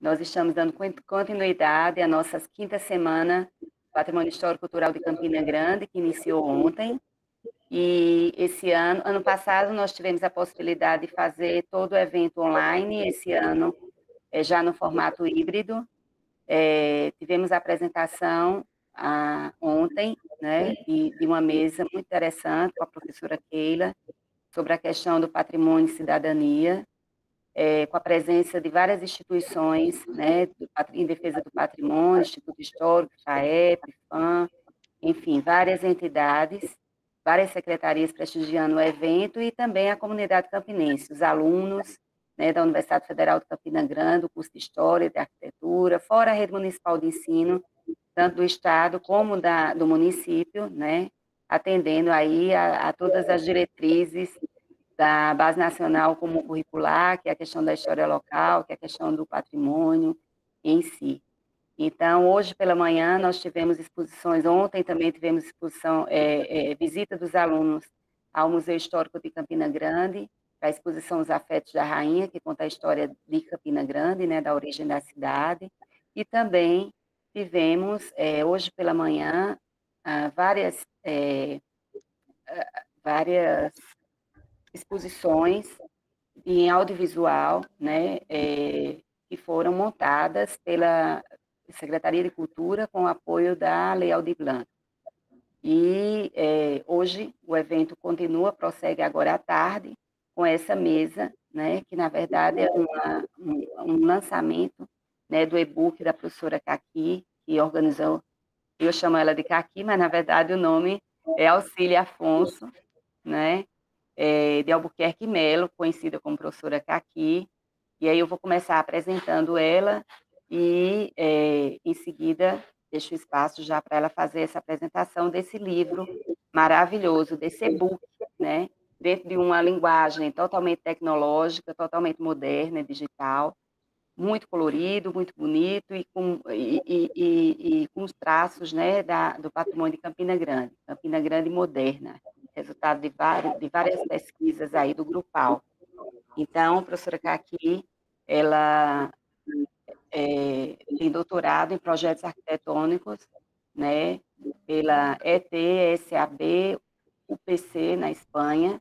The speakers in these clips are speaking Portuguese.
Nós estamos dando continuidade à nossa quinta semana Patrimônio Histórico Cultural de Campina Grande, que iniciou ontem. E esse ano passado, nós tivemos a possibilidade de fazer todo o evento online, esse ano já no formato híbrido. Tivemos a apresentação ontem, né, de uma mesa muito interessante com a professora Keila, sobre a questão do patrimônio e cidadania, com a presença de várias instituições, né, em defesa do patrimônio, Instituto Histórico, FAEP, FAM, enfim, várias entidades, várias secretarias prestigiando o evento e também a comunidade campinense, os alunos, né, da Universidade Federal de Campina Grande, o curso de História e de Arquitetura, fora a rede municipal de ensino, tanto do estado como do município, né, atendendo aí a todas as diretrizes da Base Nacional Comum Curricular, que é a questão da história local, que é a questão do patrimônio em si. Então, hoje pela manhã nós tivemos exposições, ontem também tivemos exposição, visita dos alunos ao Museu Histórico de Campina Grande, para a exposição Os Afetos da Rainha, que conta a história de Campina Grande, né, da origem da cidade, e também tivemos, hoje pela manhã, várias exposições em audiovisual, né, que foram montadas pela Secretaria de Cultura com o apoio da Lei Aldir Blanc. E hoje o evento continua, prossegue agora à tarde, com essa mesa, né, que na verdade é um lançamento, né, do e-book da professora Caqui, que organizou, eu chamo ela de Caqui, mas na verdade o nome é Auxília Afonso, né, de Albuquerque Melo, conhecida como professora Caqui, e aí eu vou começar apresentando ela e, em seguida, deixo espaço já para ela fazer essa apresentação desse livro maravilhoso, desse e-book, né, dentro de uma linguagem totalmente tecnológica, totalmente moderna, digital, muito colorido, muito bonito e com os traços, né, do patrimônio de Campina Grande moderna, resultado de várias pesquisas aí do Grupal. Então, a professora Caqui, ela tem doutorado em projetos arquitetônicos, né, pela ETSAB UPC, na Espanha,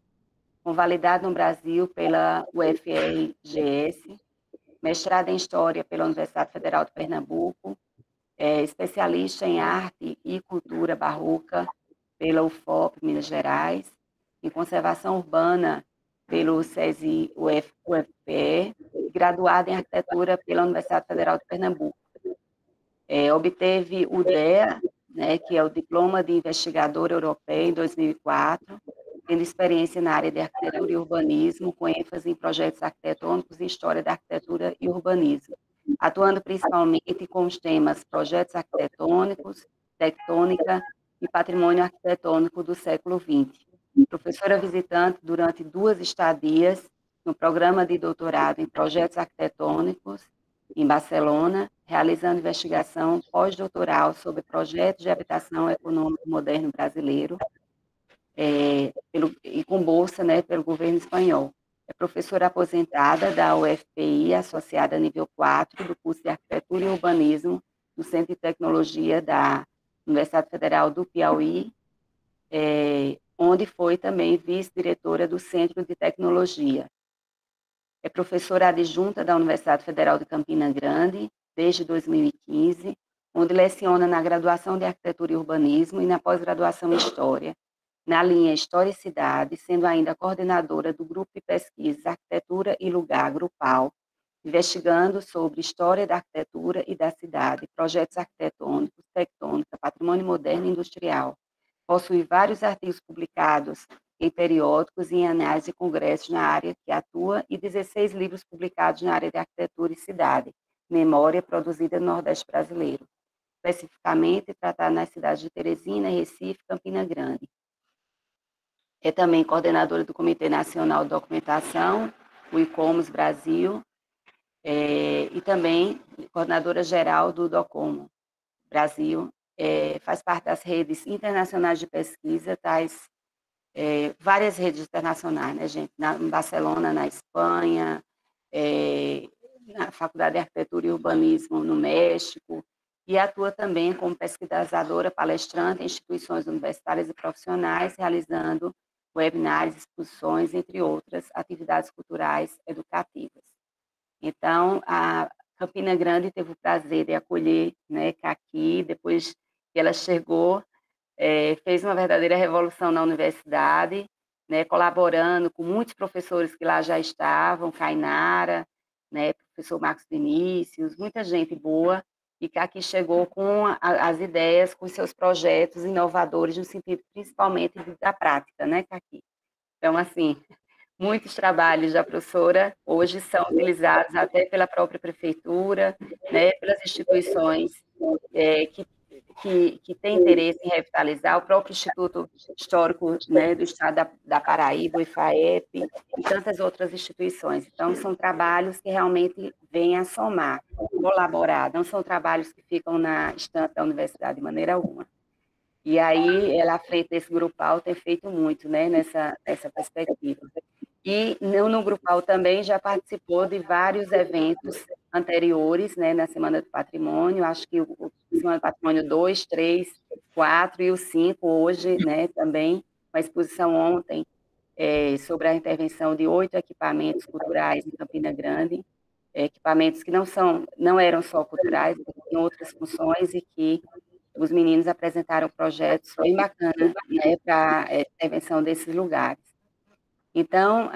convalidado no Brasil pela UFRGS, mestrado em História pela Universidade Federal de Pernambuco, especialista em arte e cultura barroca pela UFOP, Minas Gerais, em conservação urbana pelo SESI UFPE, graduada em arquitetura pela Universidade Federal de Pernambuco. Obteve o DEA, né, que é o Diploma de Investigador Europeu, em 2004, tendo experiência na área de arquitetura e urbanismo, com ênfase em projetos arquitetônicos e história da arquitetura e urbanismo, atuando principalmente com os temas projetos arquitetônicos, tectônica e patrimônio arquitetônico do século XX. Professora visitante durante 2 estadias no programa de doutorado em projetos arquitetônicos em Barcelona, realizando investigação pós-doutoral sobre projetos de habitação econômico moderno brasileiro, e com bolsa, né, pelo governo espanhol. É professora aposentada da UFPI, associada a nível 4 do curso de Arquitetura e Urbanismo do Centro de Tecnologia da Universidade Federal do Piauí, onde foi também vice-diretora do Centro de Tecnologia. É professora adjunta da Universidade Federal de Campina Grande desde 2015, onde leciona na graduação de Arquitetura e Urbanismo e na pós-graduação em História, na linha História e Cidade, sendo ainda coordenadora do Grupo de Pesquisas Arquitetura e Lugar, Grupal, investigando sobre história da arquitetura e da cidade, projetos arquitetônicos, tectônica, patrimônio moderno e industrial. Possui vários artigos publicados em periódicos e em análise de congressos na área que atua e 16 livros publicados na área de arquitetura e cidade, memória produzida no Nordeste brasileiro, especificamente tratada nas cidades de Teresina, Recife, Campina Grande. É também coordenadora do Comitê Nacional de Documentação, o ICOMOS Brasil, e também coordenadora geral do DOCOMO Brasil, faz parte das redes internacionais de pesquisa, tais várias redes internacionais, né, gente? Em Barcelona, na Espanha, na Faculdade de Arquitetura e Urbanismo no México, e atua também como pesquisadora palestrante em instituições universitárias e profissionais, realizando webinários, exposições, entre outras atividades culturais educativas. Então, a Campina Grande teve o prazer de acolher, né, Caqui, depois que ela chegou, fez uma verdadeira revolução na universidade, né, colaborando com muitos professores que lá já estavam, Cainara, né, professor Marcos Vinícius, muita gente boa, e que aqui chegou com as ideias, com seus projetos inovadores, no sentido principalmente da prática, né, Caqui? Então, assim, muitos trabalhos da professora hoje são utilizados até pela própria prefeitura, né, pelas instituições que têm interesse em revitalizar, o próprio Instituto Histórico, né, do Estado da Paraíba, o IFAEP, e tantas outras instituições. Então, são trabalhos que realmente vêm a somar, colaborar, não são trabalhos que ficam na estante da universidade de maneira alguma. E aí, ela, à frente desse grupal, tem feito muito, né, nessa perspectiva. E no Grupal também já participou de vários eventos anteriores, né, na Semana do Patrimônio, acho que o Semana do Patrimônio 2, 3, 4 e o 5 hoje, né, também, uma exposição ontem sobre a intervenção de 8 equipamentos culturais em Campina Grande, equipamentos que não eram só culturais, tinham outras funções e que os meninos apresentaram projetos bem bacanas, né, para a intervenção desses lugares. Então,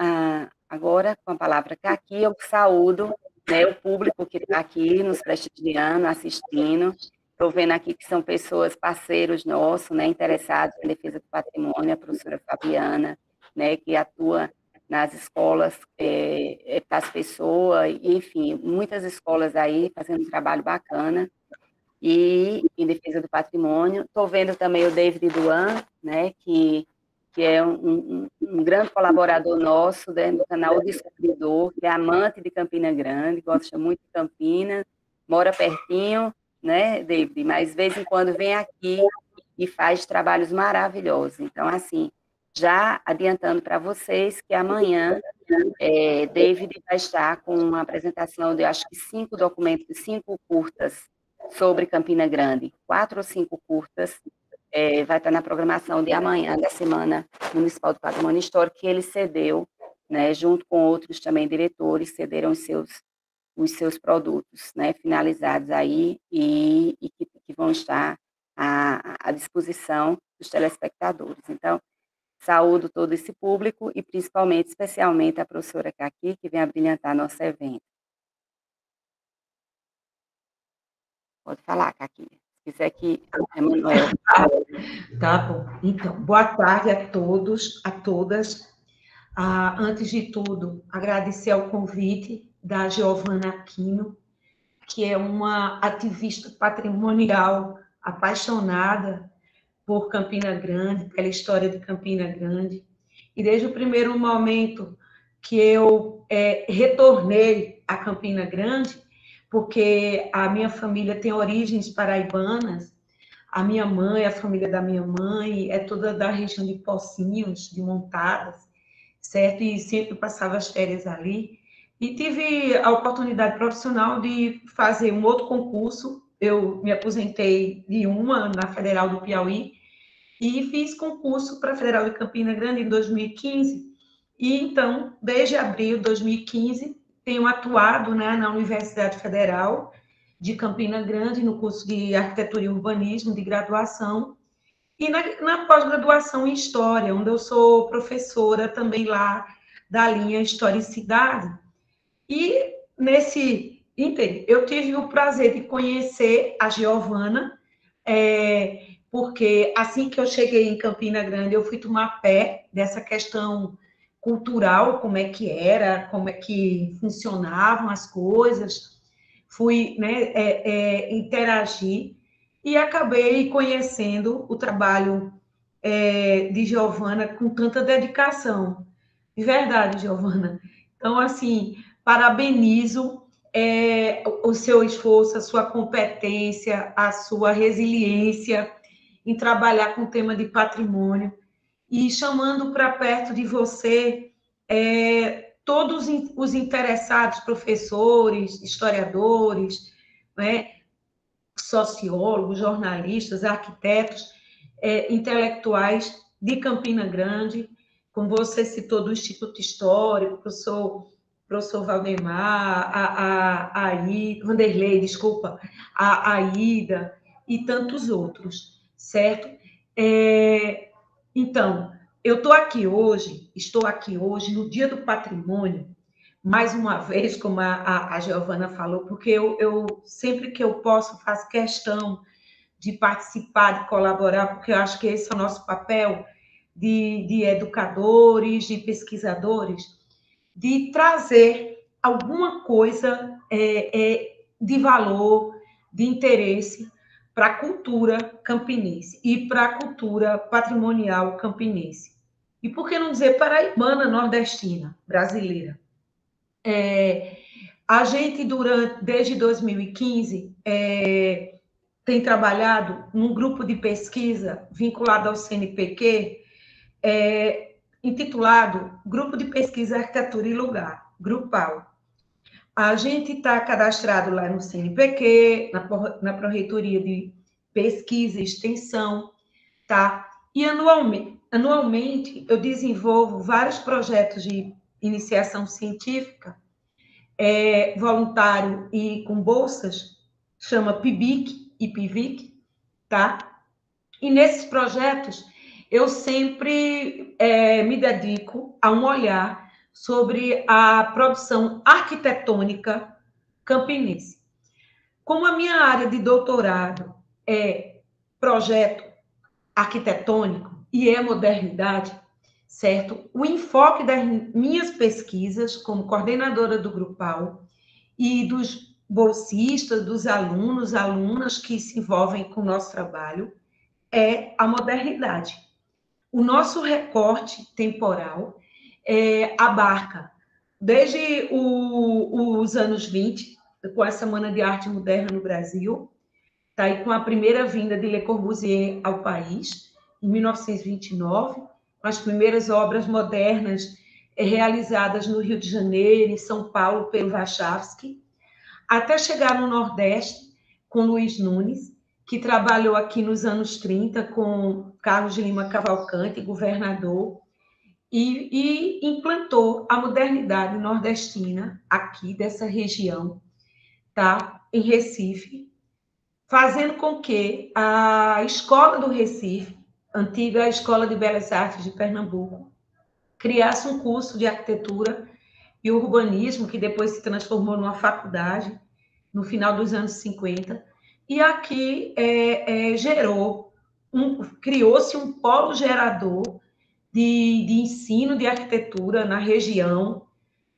agora, com a palavra que aqui, eu saúdo, né, o público que está aqui nos prestigiando, assistindo. Estou vendo aqui que são pessoas, parceiros nossos, né, interessados em defesa do patrimônio, a professora Fabiana, né, que atua nas escolas para as pessoas, e, enfim, muitas escolas aí fazendo um trabalho bacana, e em defesa do patrimônio. Estou vendo também o David Duan, né, que é um grande colaborador nosso, né, do canal Descobridor, que é amante de Campina Grande, gosta muito de Campina, mora pertinho, né, David, mas de vez em quando vem aqui e faz trabalhos maravilhosos. Então, assim, já adiantando para vocês que amanhã David vai estar com uma apresentação de, acho que 5 documentos, 5 curtas sobre Campina Grande, 4 ou 5 curtas, vai estar na programação de amanhã, da Semana Municipal do Patrimônio Histórico, que ele cedeu, né, junto com outros também diretores, cederam os seus produtos, né, finalizados aí, e que vão estar à disposição dos telespectadores. Então, saúdo todo esse público e, principalmente, especialmente, a professora Caqui, que vem abrilhantar nosso evento. Pode falar, Caqui. Se quiser que Emanuel... Tá bom. Então, boa tarde a todos, a todas. Antes de tudo, agradecer ao convite da Giovana Aquino, que é uma ativista patrimonial apaixonada por Campina Grande, pela história de Campina Grande. E desde o primeiro momento que eu retornei a Campina Grande, porque a minha família tem origens paraibanas, a minha mãe, a família da minha mãe, é toda da região de Pocinhos, de Montadas, certo? E sempre passava as férias ali. E tive a oportunidade profissional de fazer um outro concurso. Eu me aposentei de uma na Federal do Piauí e fiz concurso para a Federal de Campina Grande em 2015. E então, desde abril de 2015, tenho atuado, né, na Universidade Federal de Campina Grande, no curso de Arquitetura e Urbanismo de graduação, e na pós-graduação em História, onde eu sou professora também lá da linha Historicidade. E nesse ínterim, eu tive o prazer de conhecer a Giovana, porque assim que eu cheguei em Campina Grande, eu fui tomar pé dessa questão cultural, como é que era, como é que funcionavam as coisas, fui, né, interagir e acabei conhecendo o trabalho de Giovana com tanta dedicação. De verdade, Giovana. Então, assim, parabenizo o seu esforço, a sua competência, a sua resiliência em trabalhar com o tema de patrimônio e chamando para perto de você todos os interessados, professores, historiadores, né, sociólogos, jornalistas, arquitetos, intelectuais de Campina Grande, como você citou, do Instituto Histórico, professor Valdemar, Vanderlei, desculpa, a Aida e tantos outros, certo? Então, estou aqui hoje no Dia do Patrimônio, mais uma vez, como a Giovana falou, porque eu sempre que eu posso, faço questão de participar, de colaborar, porque eu acho que esse é o nosso papel de educadores, de pesquisadores, de trazer alguma coisa de valor, de interesse para a cultura campinense e para a cultura patrimonial campinense. E por que não dizer paraibana, nordestina, brasileira? A gente, desde 2015, tem trabalhado num grupo de pesquisa vinculado ao CNPq, intitulado Grupo de Pesquisa Arquitetura e Lugar, Grupal. A gente está cadastrado lá no CNPq, na Pró-Reitoria de Pesquisa e Extensão, tá? E anualmente eu desenvolvo vários projetos de iniciação científica, voluntário e com bolsas, chama PIBIC e PIVIC, tá? E nesses projetos eu sempre me dedico a um olhar sobre a produção arquitetônica campinense. Como a minha área de doutorado é projeto arquitetônico e é modernidade, certo? O enfoque das minhas pesquisas como coordenadora do Grupal e dos bolsistas, dos alunos, alunas que se envolvem com o nosso trabalho é a modernidade. O nosso recorte temporal abarca desde os anos 20, com a Semana de Arte Moderna no Brasil, tá? E com a primeira vinda de Le Corbusier ao país, em 1929, com as primeiras obras modernas realizadas no Rio de Janeiro, em São Paulo, pelo Warszawski, até chegar no Nordeste, com Luiz Nunes, que trabalhou aqui nos anos 30 com Carlos de Lima Cavalcante, governador, e implantou a modernidade nordestina aqui dessa região, tá? Em Recife, fazendo com que a Escola do Recife, antiga Escola de Belas Artes de Pernambuco, criasse um curso de arquitetura e urbanismo, que depois se transformou numa faculdade, no final dos anos 50, e aqui criou-se um polo gerador de ensino de arquitetura na região,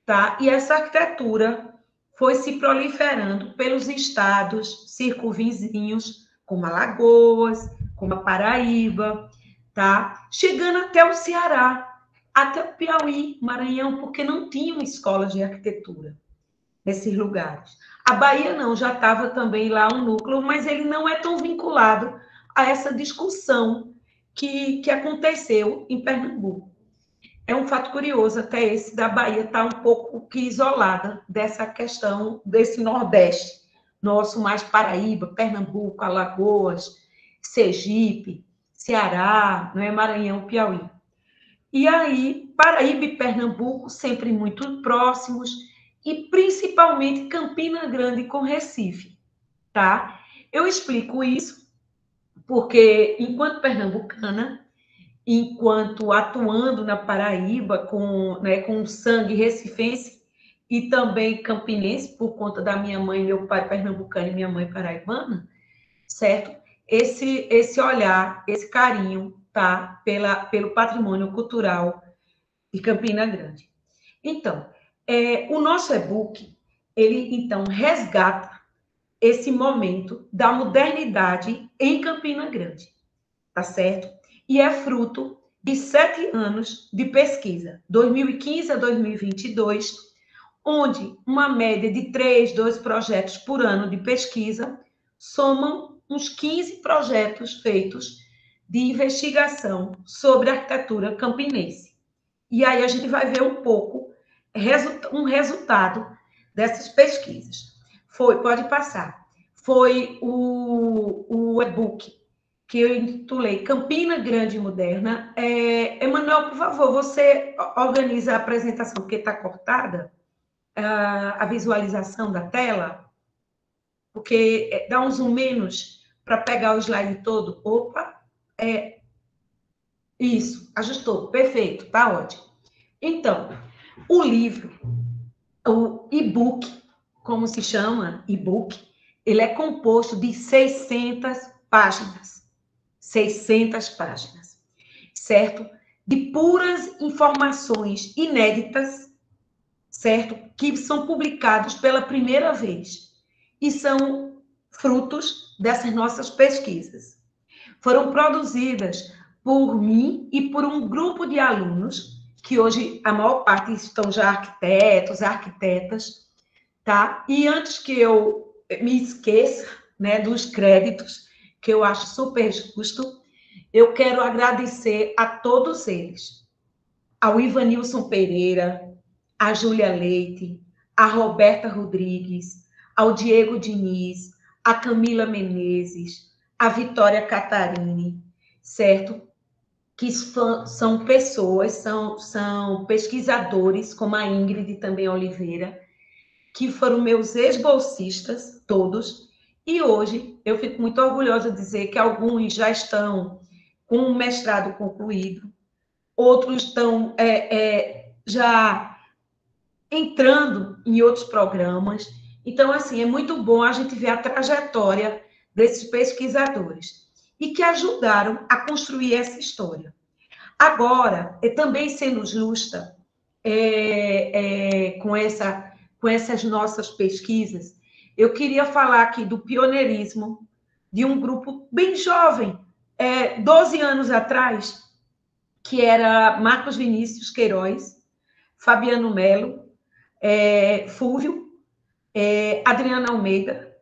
tá? E essa arquitetura foi se proliferando pelos estados circunvizinhos, como Alagoas, como a Paraíba, tá? Chegando até o Ceará, até o Piauí, Maranhão, porque não tinham escolas de arquitetura nesses lugares. A Bahia não, já estava também lá um núcleo, mas ele não é tão vinculado a essa discussão que aconteceu em Pernambuco. É um fato curioso até esse da Bahia estar um pouco que isolada dessa questão desse Nordeste nosso, mais Paraíba, Pernambuco, Alagoas, Sergipe, Ceará, não é? Maranhão, Piauí. E aí, Paraíba e Pernambuco sempre muito próximos, e principalmente Campina Grande com Recife, tá? Eu explico isso porque, enquanto pernambucana, enquanto atuando na Paraíba com sangue recifense e também campinense, por conta da minha mãe, meu pai pernambucano e minha mãe paraibana, certo? Esse olhar, esse carinho, tá? Pelo patrimônio cultural de Campina Grande. Então, o nosso e-book, ele, então, resgata esse momento da modernidade em Campina Grande, tá certo? E é fruto de 7 anos de pesquisa, 2015 a 2022, onde uma média de 2 projetos por ano de pesquisa somam uns 15 projetos feitos de investigação sobre a arquitetura campinense. E aí a gente vai ver um pouco um resultado dessas pesquisas. Pode passar, foi o e-book que eu intitulei Campina Grande e Moderna. Emanuel, por favor, você organiza a apresentação, porque está cortada, a visualização da tela, porque dá um zoom menos para pegar o slide todo. Opa, isso, ajustou, perfeito, tá ótimo. Então, o livro, o e-book, como se chama, e-book, ele é composto de 600 páginas. 600 páginas, certo? De puras informações inéditas, certo? Que são publicados pela primeira vez e são frutos dessas nossas pesquisas. Foram produzidas por mim e por um grupo de alunos, que hoje a maior parte estão já arquitetos, arquitetas, tá? E antes que eu me esqueça, né, dos créditos, que eu acho super justo, eu quero agradecer a todos eles. Ao Ivanilson Pereira, a Júlia Leite, a Roberta Rodrigues, ao Diego Diniz, a Camila Menezes, a Vitória Catarini, certo? Que são pessoas, são pesquisadores, como a Ingrid também Oliveira, que foram meus ex-bolsistas, todos, e hoje eu fico muito orgulhosa de dizer que alguns já estão com um mestrado concluído, outros estão já entrando em outros programas. Então, assim, é muito bom a gente ver a trajetória desses pesquisadores e que ajudaram a construir essa história. Agora, também sendo justa com essas nossas pesquisas, eu queria falar aqui do pioneirismo de um grupo bem jovem, 12 anos atrás, que era Marcos Vinícius Queiroz, Fabiano Melo, Fúvio, Adriana Almeida,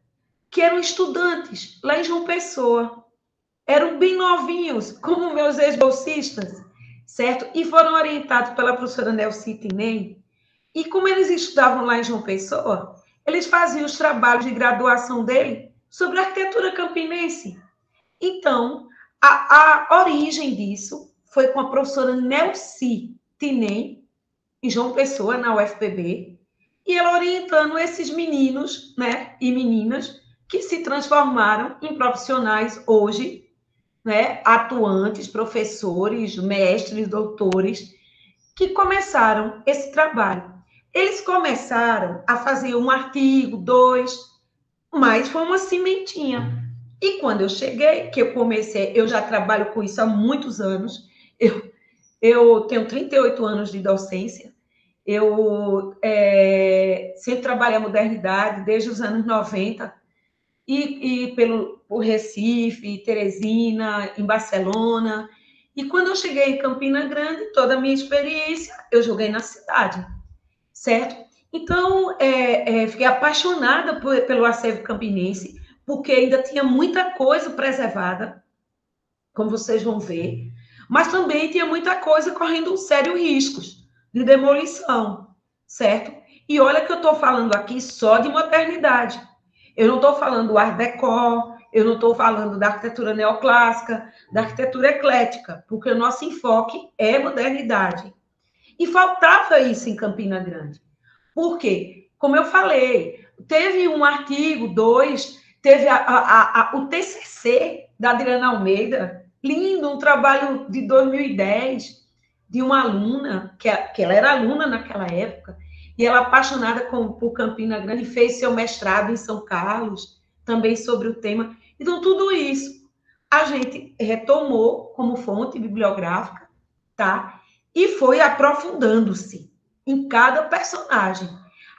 que eram estudantes lá em João Pessoa. Eram bem novinhos, como meus ex-bolsistas, certo? E foram orientados pela professora Nelci Tinem. E como eles estudavam lá em João Pessoa, eles faziam os trabalhos de graduação dele sobre arquitetura campinense. Então, a origem disso foi com a professora Nelci Tinem, em João Pessoa, na UFPB, e ela orientando esses meninos, né, e meninas que se transformaram em profissionais hoje, né, atuantes, professores, mestres, doutores, que começaram esse trabalho. Eles começaram a fazer um artigo, 2, mas foi uma sementinha. E quando eu cheguei, que eu comecei, eu já trabalho com isso há muitos anos, eu tenho 38 anos de docência, eu sempre trabalhei a modernidade desde os anos 90, e por Recife, Teresina, em Barcelona. E quando eu cheguei em Campina Grande, toda a minha experiência, eu joguei na cidade, certo? Então, fiquei apaixonada pelo acervo campinense, porque ainda tinha muita coisa preservada, como vocês vão ver, mas também tinha muita coisa correndo sérios riscos de demolição, certo? E olha que eu estou falando aqui só de modernidade. Eu não estou falando do Art Deco, eu não estou falando da arquitetura neoclássica, da arquitetura eclética, porque o nosso enfoque é modernidade. E faltava isso em Campina Grande. Por quê? Como eu falei, teve um artigo, 2, teve o TCC da Adriana Almeida, lindo, um trabalho de 2010, de uma aluna, que ela era aluna naquela época, e ela apaixonada por Campina Grande, fez seu mestrado em São Carlos, também sobre o tema. Então, tudo isso a gente retomou como fonte bibliográfica, tá? E foi aprofundando-se em cada personagem.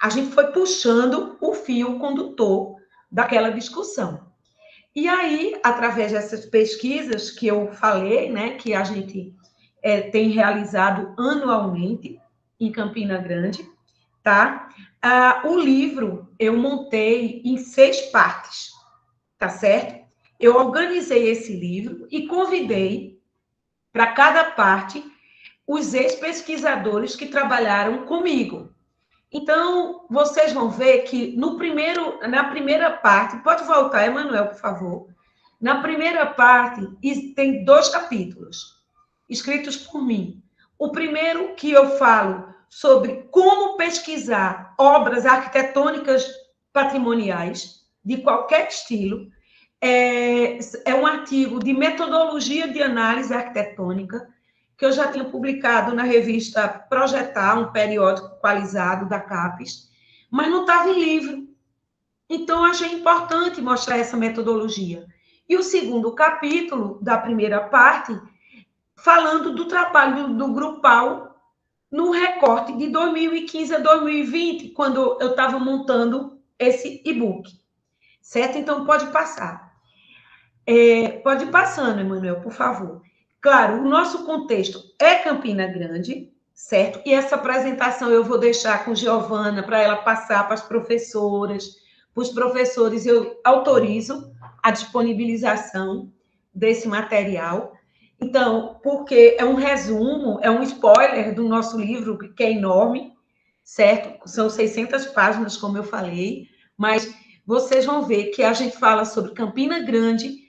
A gente foi puxando o fio condutor daquela discussão. E aí, através dessas pesquisas que eu falei, né, que a gente tem realizado anualmente em Campina Grande, tá? O livro eu montei em 6 partes, tá certo? Eu organizei esse livro e convidei para cada parte os ex-pesquisadores que trabalharam comigo, Então, vocês vão ver que na primeira parte, pode voltar, Emanuel, por favor. Na primeira parte, tem 2 capítulos, escritos por mim. O primeiro que eu falo sobre como pesquisar obras arquitetônicas patrimoniais, de qualquer estilo, é um artigo de metodologia de análise arquitetônica, que eu já tinha publicado na revista Projetar, um periódico equalizado da CAPES, mas não estava em livro. Então, achei importante mostrar essa metodologia. E o segundo capítulo da primeira parte, falando do trabalho do Grupal no recorte de 2015 a 2020, quando eu estava montando esse e-book. Certo? Então, pode passar. Pode ir passando, Emanuel, por favor. Claro, o nosso contexto é Campina Grande, certo? E essa apresentação eu vou deixar com Giovana para ela passar para as professoras. Para os professores, eu autorizo a disponibilização desse material. Então, porque é um resumo, é um spoiler do nosso livro, que é enorme, certo? São 600 páginas, como eu falei, mas vocês vão ver que a gente fala sobre Campina Grande,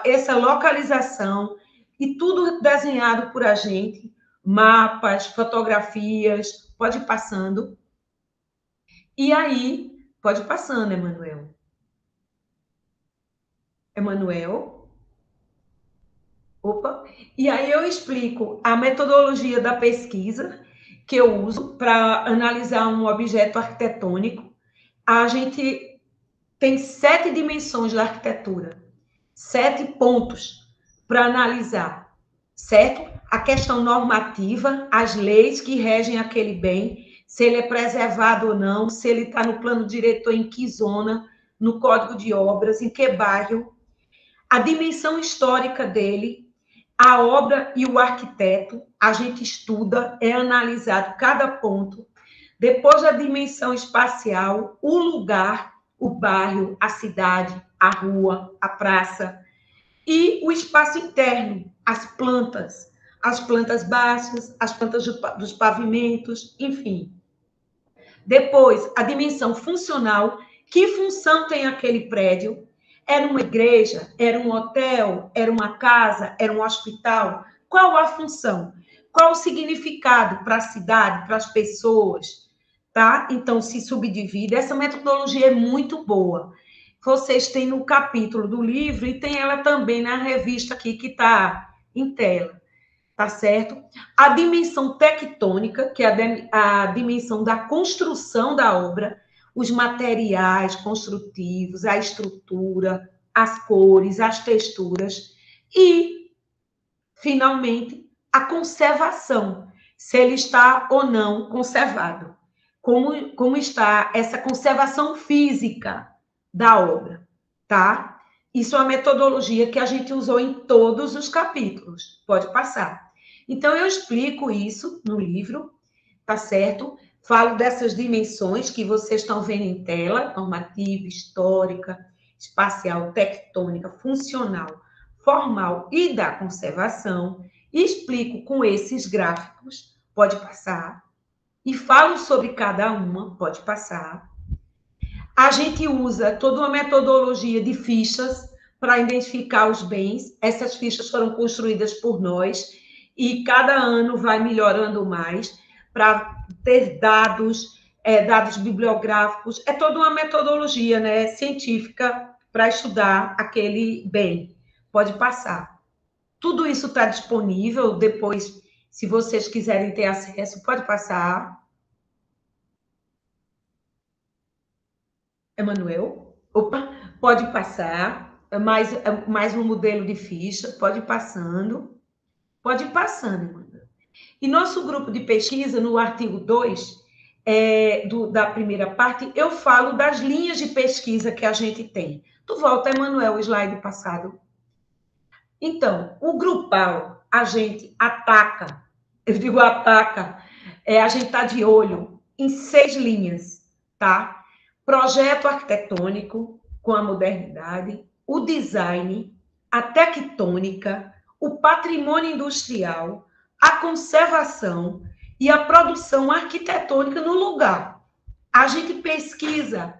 essa localização, e tudo desenhado por a gente, mapas, fotografias, pode ir passando. E aí, pode ir passando, Emanuel. Emanuel? Opa! E aí eu explico a metodologia da pesquisa que eu uso para analisar um objeto arquitetônico. A gente tem 7 dimensões da arquitetura, 7 pontos para analisar, certo? A questão normativa, as leis que regem aquele bem, se ele é preservado ou não, se ele está no plano diretor, em que zona, no Código de Obras, em que bairro, a dimensão histórica dele, a obra e o arquiteto, a gente estuda, é analisado cada ponto. Depois da dimensão espacial, o lugar, o bairro, a cidade, a rua, a praça, e o espaço interno, as plantas baixas, as plantas dos pavimentos, enfim. Depois, a dimensão funcional, que função tem aquele prédio? Era uma igreja? Era um hotel? Era uma casa? Era um hospital? Qual a função? Qual o significado para a cidade, para as pessoas? Tá? Então, se subdivide. Essa metodologia é muito boa. Vocês têm no capítulo do livro e tem ela também na revista aqui que está em tela. Tá certo? A dimensão tectônica, que é a dimensão da construção da obra, os materiais construtivos, a estrutura, as cores, as texturas. E, finalmente, a conservação, se ele está ou não conservado. Como está essa conservação física da obra, tá? Isso é uma metodologia que a gente usou em todos os capítulos. Pode passar. Então, eu explico isso no livro, tá certo? Falo dessas dimensões que vocês estão vendo em tela, normativa, histórica, espacial, tectônica, funcional, formal e da conservação. E explico com esses gráficos, pode passar. E falo sobre cada uma, pode passar. A gente usa toda uma metodologia de fichas para identificar os bens. Essas fichas foram construídas por nós e cada ano vai melhorando mais para ter dados, dados bibliográficos. É toda uma metodologia, né, científica para estudar aquele bem. Pode passar. Tudo isso está disponível depois, se vocês quiserem ter acesso, pode passar. Emanuel? Opa, pode passar. Mais um modelo de ficha, pode ir passando. Pode ir passando, Emanuel. E nosso grupo de pesquisa, no artigo 2, da primeira parte, eu falo das linhas de pesquisa que a gente tem. Tu volta, Emanuel, o slide passado. Então, o grupal, a gente ataca, eu digo ataca, a gente está de olho em 6 linhas, tá? Projeto arquitetônico com a modernidade, o design, a tectônica, o patrimônio industrial, a conservação e a produção arquitetônica no lugar. a gente pesquisa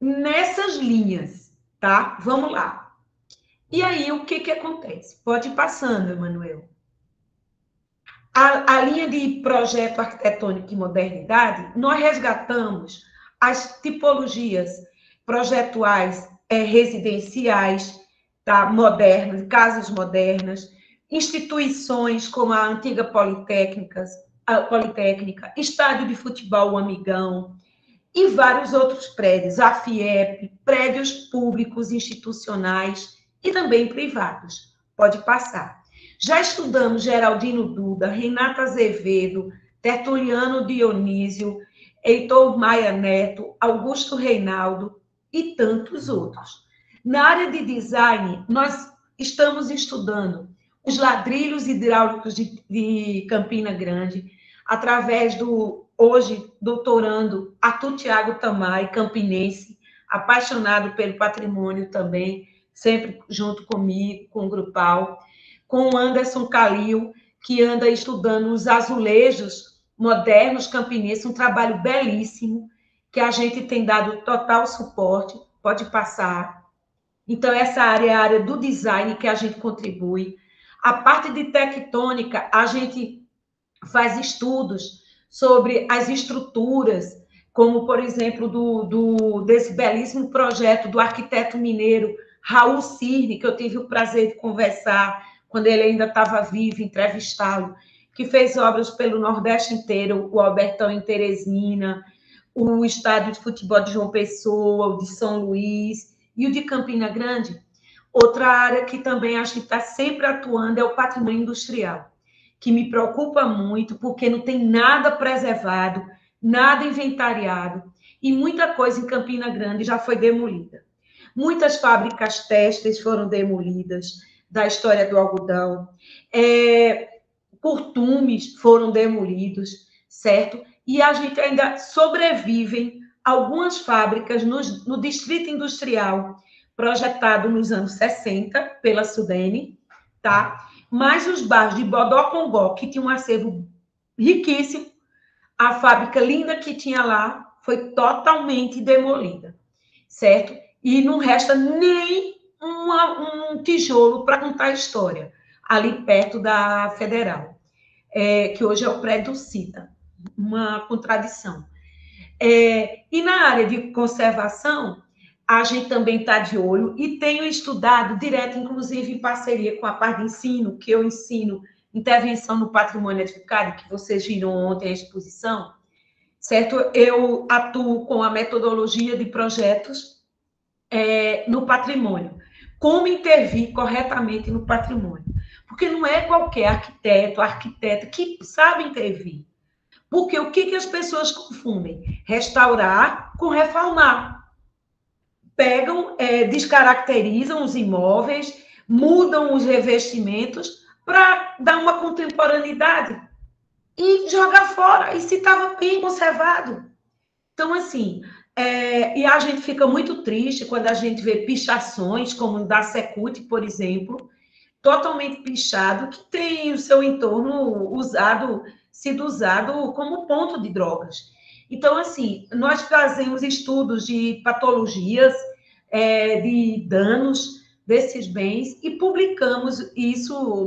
nessas linhas, tá? Vamos lá. E aí, o que acontece? Pode ir passando, Emanuel. A linha de projeto arquitetônico e modernidade, nós resgatamos as tipologias projetuais residenciais, tá? Modernas, casas modernas, instituições como a antiga Politécnica, estádio de futebol o Amigão, e vários outros prédios, a FIEP, prédios públicos, institucionais e também privados. Pode passar. Já estudamos Geraldino Duda, Renata Azevedo, Tertuliano Dionísio, Heitor Maia Neto, Augusto Reinaldo e tantos outros. Na área de design, nós estamos estudando os ladrilhos hidráulicos de Campina Grande, através do, hoje, doutorando Arthur Thiago Tamay, campinense, apaixonado pelo patrimônio também, sempre junto comigo, com o Grupal, com o Anderson Calil, que anda estudando os azulejos modernos campinenses, um trabalho belíssimo, que a gente tem dado total suporte, pode passar. Então, essa área é a área do design que a gente contribui. A parte de tectônica, a gente faz estudos sobre as estruturas, como, por exemplo, desse belíssimo projeto do arquiteto mineiro Raul Cirne, que eu tive o prazer de conversar quando ele ainda estava vivo, entrevistá-lo, que fez obras pelo Nordeste inteiro, o Albertão em Teresina, o estádio de futebol de João Pessoa, o de São Luís e o de Campina Grande. Outra área que também a gente está sempre atuando é o patrimônio industrial, que me preocupa muito, porque não tem nada preservado, nada inventariado, e muita coisa em Campina Grande já foi demolida. Muitas fábricas têxteis foram demolidas, da história do algodão, curtumes foram demolidos, certo? E a gente ainda sobrevivem algumas fábricas no Distrito Industrial, projetado nos anos 60 pela Sudene, tá? Mas os bairros de Bodocongó, que tinha um acervo riquíssimo, a fábrica linda que tinha lá foi totalmente demolida, certo? E não resta nem um tijolo para contar a história, ali perto da Federal, que hoje é o prédio CITA, uma contradição. E na área de conservação, a gente também está de olho e tenho estudado direto, inclusive em parceria com a parte de ensino, que eu ensino intervenção no patrimônio edificado, que vocês viram ontem a exposição, certo? Eu atuo com a metodologia de projetos no patrimônio. Como intervir corretamente no patrimônio. Porque não é qualquer arquiteto, arquiteta que sabe intervir. Porque o que as pessoas confundem? Restaurar com reformar. Pegam, descaracterizam os imóveis, mudam os revestimentos para dar uma contemporaneidade e jogar fora, e se estava bem conservado. Então, assim, e a gente fica muito triste quando a gente vê pichações, como da Secult, por exemplo, totalmente pichado, que tem o seu entorno sido usado como ponto de drogas. Então, assim, nós fazemos estudos de patologias, de danos desses bens e publicamos isso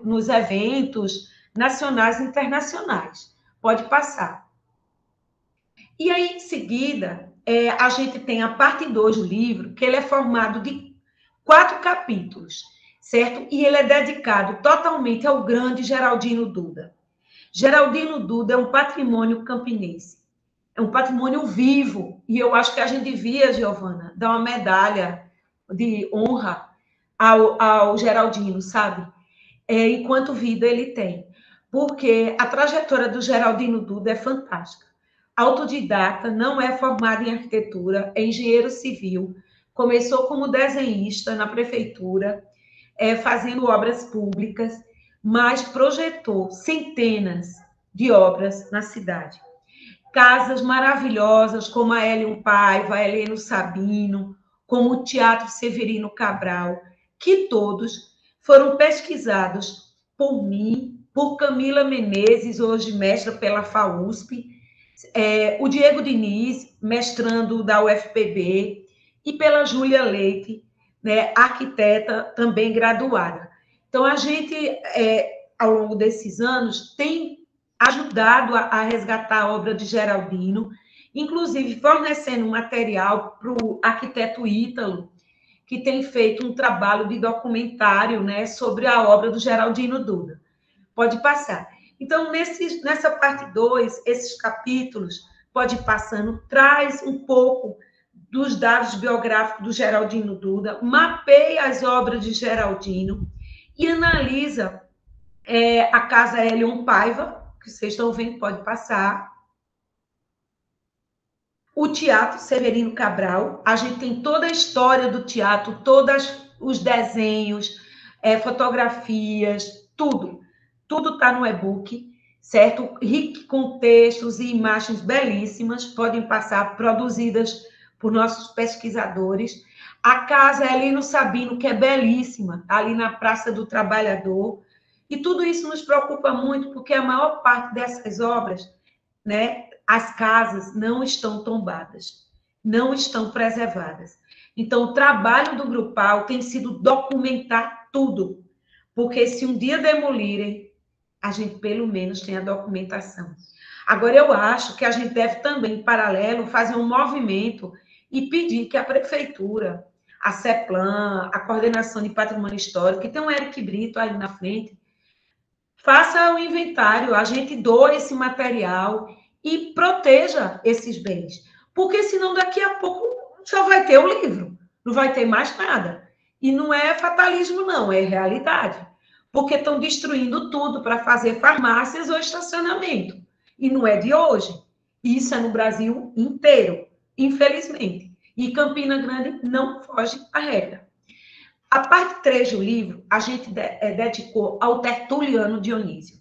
nos eventos nacionais e internacionais. Pode passar. E aí, em seguida, a gente tem a parte 2 do livro, que ele é formado de 4 capítulos, certo? E ele é dedicado totalmente ao grande Geraldino Duda. Geraldino Duda é um patrimônio campinense, é um patrimônio vivo, e eu acho que a gente devia, Giovana, dar uma medalha de honra ao Geraldino, sabe? Enquanto vida ele tem. Porque a trajetória do Geraldino Duda é fantástica. Autodidata, não é formado em arquitetura, é engenheiro civil, começou como desenhista na prefeitura, fazendo obras públicas, mas projetou centenas de obras na cidade. Casas maravilhosas, como a Hélio Paiva, a Heleno Sabino, como o Teatro Severino Cabral, que todos foram pesquisados por mim, por Camila Menezes, hoje mestra pela FAUSP, o Diego Diniz, mestrando da UFPB, e pela Júlia Leite, né, arquiteta também graduada. Então, a gente, ao longo desses anos, tem ajudado a resgatar a obra de Geraldino, inclusive fornecendo material para o arquiteto Ítalo, que tem feito um trabalho de documentário, né, sobre a obra do Geraldino Duda. Pode passar. Então, nessa parte 2, esses capítulos, pode ir passando, traz um pouco dos dados biográficos do Geraldino Duda, mapeia as obras de Geraldino e analisa a Casa Elion Paiva, que vocês estão vendo, pode passar. O Teatro Severino Cabral, a gente tem toda a história do teatro, todos os desenhos, fotografias, tudo. Tudo está no e-book, certo? Rico com textos e imagens belíssimas, podem passar, produzidas por nossos pesquisadores. A casa é ali no Sabino, que é belíssima, ali na Praça do Trabalhador. E tudo isso nos preocupa muito, porque a maior parte dessas obras, né, as casas não estão tombadas, não estão preservadas. Então, o trabalho do Grupal tem sido documentar tudo, porque se um dia demolirem, a gente pelo menos tem a documentação. Agora, eu acho que a gente deve também, em paralelo, fazer um movimento e pedir que a prefeitura, a CEPLAN, a Coordenação de Patrimônio Histórico, que tem um Eric Brito ali na frente, faça o inventário, a gente doa esse material e proteja esses bens. Porque senão daqui a pouco só vai ter o livro, não vai ter mais nada. E não é fatalismo, não, é realidade. Porque estão destruindo tudo para fazer farmácias ou estacionamento. E não é de hoje. Isso é no Brasil inteiro, infelizmente. E Campina Grande não foge à regra. A parte 3 do livro, a gente dedicou ao Tertuliano Dionísio,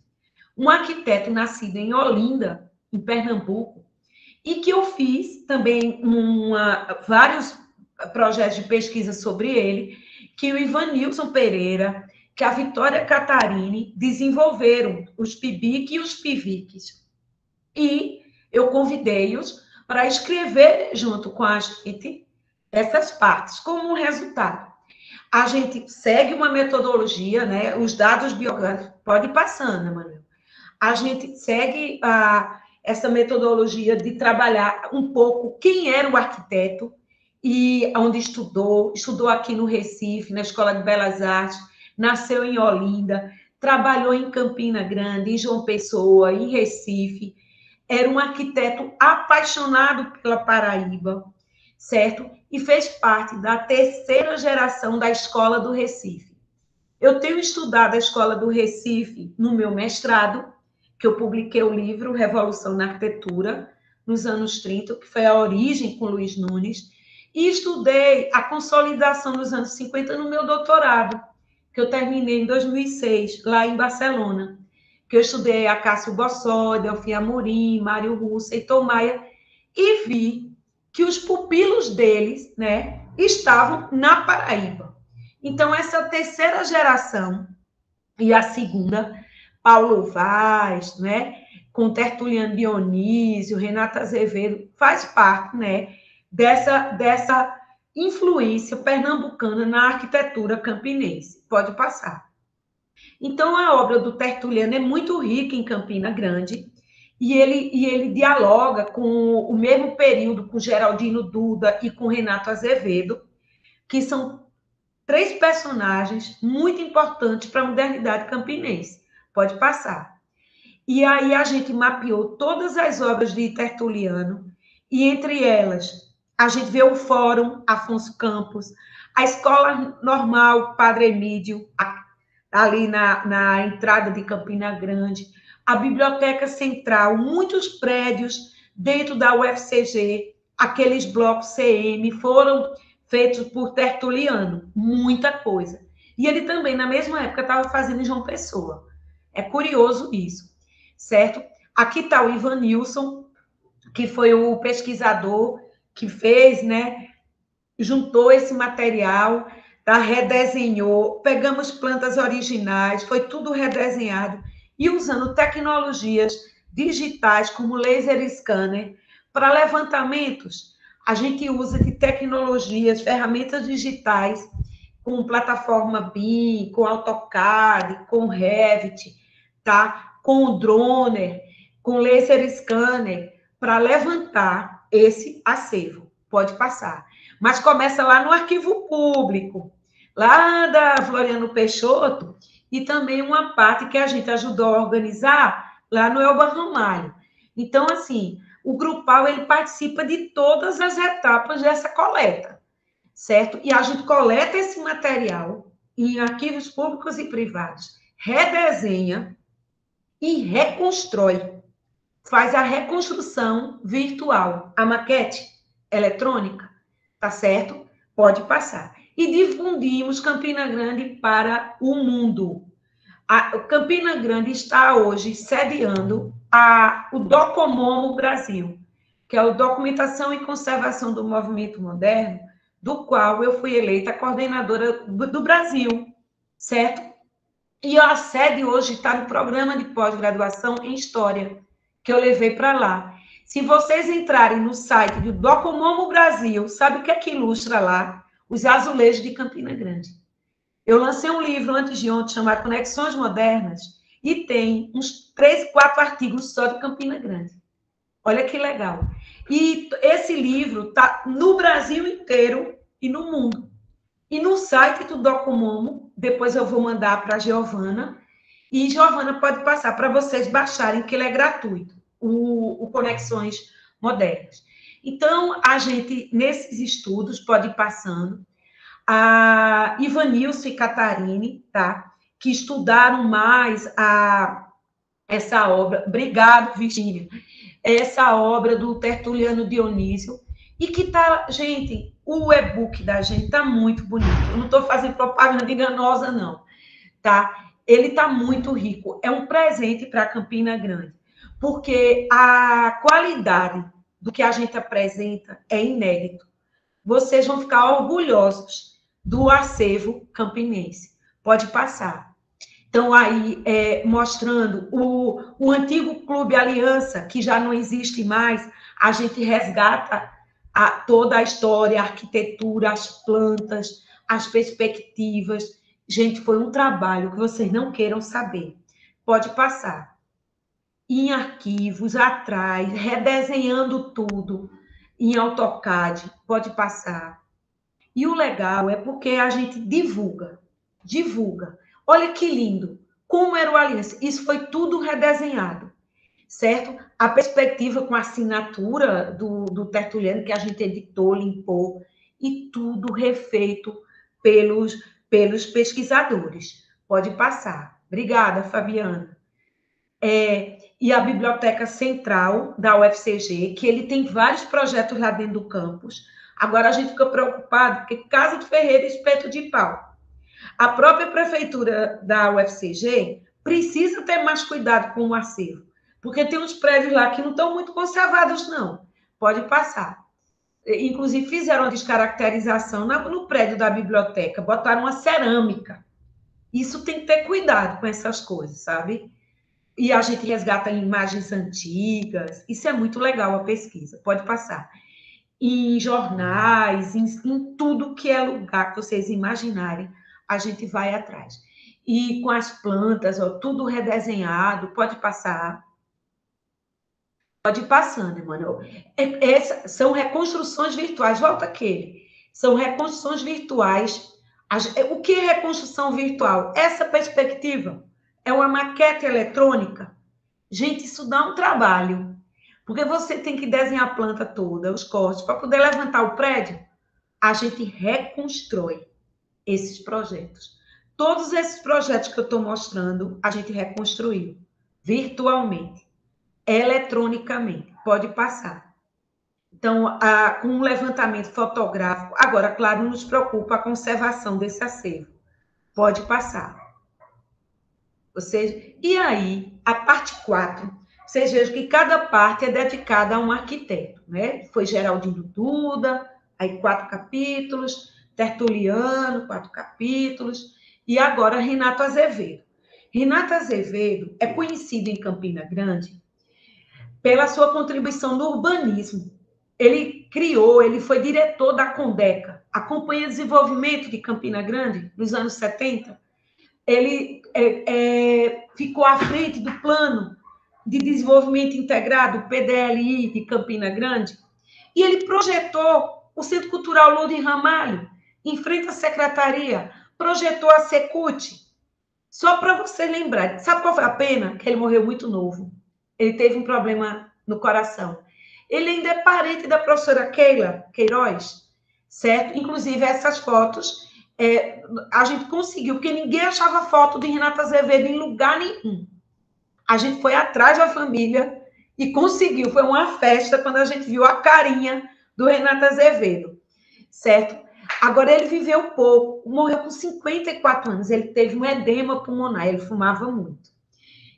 um arquiteto nascido em Olinda, em Pernambuco, e que eu fiz também vários projetos de pesquisa sobre ele, que o Ivanilson Pereira, que a Vitória Catarini desenvolveram, os PIBIC e os PIVICs. E eu convidei-os para escrever junto com a gente essas partes, como um resultado. A gente segue uma metodologia, né? Os dados biográficos, pode ir passando, Manuel. A gente segue essa metodologia de trabalhar um pouco quem era o arquiteto e onde estudou aqui no Recife, na Escola de Belas Artes, nasceu em Olinda, trabalhou em Campina Grande, em João Pessoa, em Recife, era um arquiteto apaixonado pela Paraíba, certo? E fez parte da 3ª geração da Escola do Recife. Eu tenho estudado a Escola do Recife no meu mestrado, que eu publiquei o livro Revolução na Arquitetura, nos anos 30, que foi a origem com Luiz Nunes, e estudei a consolidação nos anos 50 no meu doutorado, que eu terminei em 2006, lá em Barcelona, que eu estudei a Cássio Bossó, Delfim Amorim, Mário Russo, Heitor Maia, e vi que os pupilos deles, né, estavam na Paraíba. Então, essa 3ª geração e a segunda, Paulo Vaz, né, com Tertuliano Dionísio, Renata Azevedo, faz parte, né, dessa influência pernambucana na arquitetura campinense. Pode passar. Então, a obra do Tertuliano é muito rica em Campina Grande, e ele dialoga com o mesmo período com Geraldino Duda e com Renato Azevedo, que são 3 personagens muito importantes para a modernidade campinense. Pode passar. E aí a gente mapeou todas as obras de Tertuliano, e entre elas a gente vê o Fórum Afonso Campos, a Escola Normal Padre Emídio, ali na entrada de Campina Grande, a Biblioteca Central, muitos prédios dentro da UFCG, aqueles blocos CM foram feitos por Tertuliano, muita coisa. E ele também, na mesma época, estava fazendo em João Pessoa. É curioso isso, certo? Aqui está o Ivanilson, que foi o pesquisador que fez, né, juntou esse material, tá, redesenhou, pegamos plantas originais, foi tudo redesenhado, e usando tecnologias digitais, como laser scanner, para levantamentos. A gente usa de tecnologias, ferramentas digitais, com plataforma BIM, com AutoCAD, com Revit, tá? Com o Droner, com laser scanner, para levantar esse acervo. Pode passar. Mas começa lá no arquivo público, lá da Floriano Peixoto, e também uma parte que a gente ajudou a organizar lá no Elba Ramalho. Então, assim, o Grupal, ele participa de todas as etapas dessa coleta, certo? E a gente coleta esse material em arquivos públicos e privados, redesenha e reconstrói, faz a reconstrução virtual, a maquete eletrônica, tá certo? Pode passar. E difundimos Campina Grande para o mundo. A Campina Grande está hoje sediando o Docomomo Brasil, que é a Documentação e Conservação do Movimento Moderno, do qual eu fui eleita coordenadora do Brasil, certo? E a sede hoje está no programa de pós-graduação em História, que eu levei para lá. Se vocês entrarem no site do Docomomo Brasil, sabe o que é que ilustra lá? Os azulejos de Campina Grande. Eu lancei um livro antes de ontem chamado Conexões Modernas e tem uns 3, 4 artigos só de Campina Grande. Olha que legal. E esse livro está no Brasil inteiro e no mundo. E no site do Docomomo, depois eu vou mandar para a Giovana, e Giovana pode passar para vocês baixarem, que ele é gratuito, o Conexões Modernas. Então, a gente, nesses estudos, pode ir passando. A Ivanilson e Catarine, tá? Que estudaram mais essa obra. Obrigado, Virgínia. Essa obra do Tertuliano Dionísio. E que tá, gente, o e-book da gente tá muito bonito. Eu não estou fazendo propaganda enganosa, não, tá? Ele tá muito rico. É um presente para Campina Grande, porque a qualidade do que a gente apresenta é inédito. Vocês vão ficar orgulhosos do acervo campinense. Pode passar. Então, aí, mostrando o antigo Clube Aliança, que já não existe mais, a gente resgata toda a história, a arquitetura, as plantas, as perspectivas. Gente, foi um trabalho que vocês não queiram saber. Pode passar. Em arquivos, atrás, redesenhando tudo, em AutoCAD, pode passar. E o legal é porque a gente divulga. Olha que lindo. Como era o Aliança? Isso foi tudo redesenhado, certo? A perspectiva com a assinatura do Tertuliano, que a gente editou, limpou, e tudo refeito pelos pesquisadores. Pode passar. Obrigada, Fabiana. E a Biblioteca Central da UFCG, que ele tem vários projetos lá dentro do campus. Agora a gente fica preocupado, porque Casa de Ferreira e Espeto de Pau. A própria prefeitura da UFCG precisa ter mais cuidado com o acervo, porque tem uns prédios lá que não estão muito conservados, não. Pode passar. Inclusive, fizeram uma descaracterização no prédio da biblioteca, botaram uma cerâmica. Isso tem que ter cuidado com essas coisas, sabe? E a gente resgata imagens antigas. Isso é muito legal, a pesquisa. Pode passar. Em jornais, em tudo que é lugar que vocês imaginarem, a gente vai atrás. E com as plantas, ó, tudo redesenhado, pode passar. Pode ir passando, Emanuel. São reconstruções virtuais. Volta aqui. São reconstruções virtuais. O que é reconstrução virtual? Essa perspectiva é uma maquete eletrônica. Gente, isso dá um trabalho. Porque você tem que desenhar a planta toda, os cortes, para poder levantar o prédio. A gente reconstrói esses projetos. Todos esses projetos que eu estou mostrando, a gente reconstruiu virtualmente, eletronicamente. Pode passar. Então, com um levantamento fotográfico, agora, claro, nos preocupa a conservação desse acervo. Pode passar. E aí, a parte 4, vocês vejam que cada parte é dedicada a um arquiteto, né? Foi Geraldino Duda, aí 4 capítulos, Tertuliano, 4 capítulos, e agora Renato Azevedo. Renato Azevedo é conhecido em Campina Grande pela sua contribuição no urbanismo. Ele foi diretor da Condeca, a Companhia de Desenvolvimento de Campina Grande, nos anos 70. Ele ficou à frente do Plano de Desenvolvimento Integrado, PDLI, de Campina Grande, e ele projetou o Centro Cultural Lourdes Ramalho, em frente à secretaria, projetou a Secult. Só para você lembrar, sabe qual foi a pena? Que ele morreu muito novo. Ele teve um problema no coração. Ele ainda é parente da professora Keila Queiroz, certo? Inclusive, essas fotos a gente conseguiu, porque ninguém achava foto de Renata Azevedo em lugar nenhum. A gente foi atrás da família e conseguiu. Foi uma festa quando a gente viu a carinha do Renata Azevedo, certo? Agora, ele viveu pouco, morreu com 54 anos. Ele teve um edema pulmonar, ele fumava muito,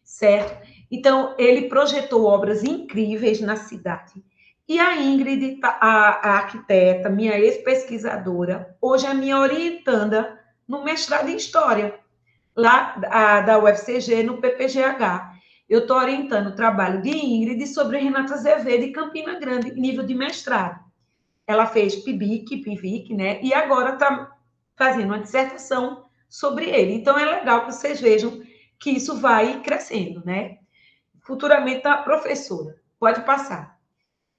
certo? Então, ele projetou obras incríveis na cidade. E a Ingrid, a arquiteta, minha ex-pesquisadora, hoje é minha orientanda no mestrado em História, lá da UFCG, no PPGH. Eu estou orientando o trabalho de Ingrid sobre Renata Azevedo e Campina Grande, nível de mestrado. Ela fez PIBIC, né? E agora está fazendo uma dissertação sobre ele. Então, é legal que vocês vejam que isso vai crescendo, né? Futuramente, a professora. Pode passar.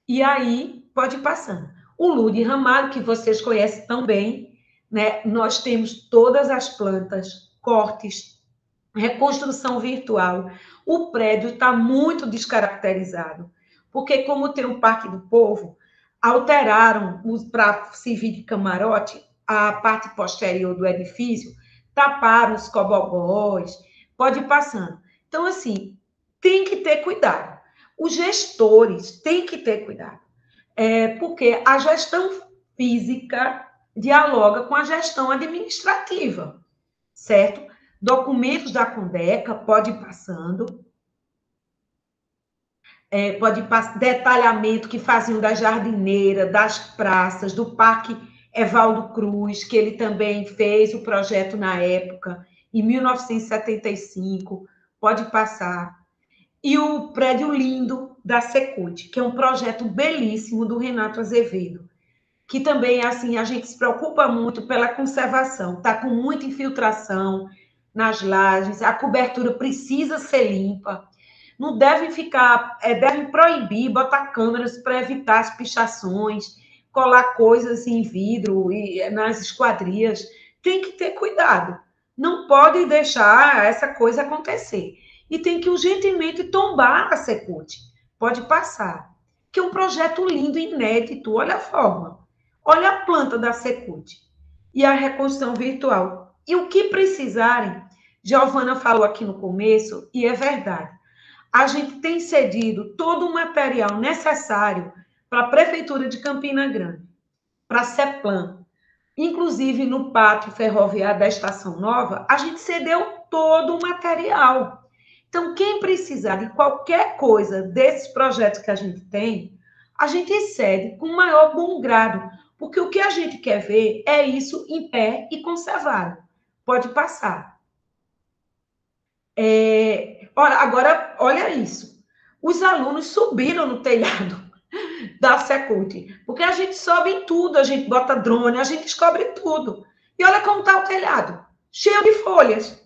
E aí, pode ir passando. O Lourdes Ramalho, que vocês conhecem tão bem, né? Nós temos todas as plantas, cortes, reconstrução virtual. O prédio está muito descaracterizado, porque como tem o Parque do Povo, alteraram para servir de camarote a parte posterior do edifício, taparam os cobogós, pode ir passando. Então, assim, tem que ter cuidado. Os gestores têm que ter cuidado, porque a gestão física dialoga com a gestão administrativa, certo? Documentos da Condeca, pode ir passando, pode ir passando, detalhamento que faziam da jardineira, das praças, do Parque Evaldo Cruz, que ele também fez o projeto na época, em 1975, pode passar. E o prédio lindo da Secult, que é um projeto belíssimo do Renato Azevedo, que também, assim, a gente se preocupa muito pela conservação, está com muita infiltração nas lajes, a cobertura precisa ser limpa, não devem ficar, devem proibir, botar câmeras para evitar as pichações, colar coisas em vidro e nas esquadrias, tem que ter cuidado, não pode deixar essa coisa acontecer. E tem que urgentemente tombar a Secult. Pode passar. Que é um projeto lindo, inédito. Olha a forma. Olha a planta da Secult. E a reconstrução virtual. E o que precisarem, Giovana falou aqui no começo, e é verdade. A gente tem cedido todo o material necessário para a Prefeitura de Campina Grande, para a CEPLAN. Inclusive, no pátio ferroviário da Estação Nova, a gente cedeu todo o material. Então, quem precisar de qualquer coisa desses projetos que a gente cede com o maior bom grado, porque o que a gente quer ver é isso em pé e conservado. Pode passar. Agora, olha isso. Os alunos subiram no telhado da Secult, porque a gente sobe em tudo, a gente bota drone, a gente descobre tudo. E olha como está o telhado, cheio de folhas.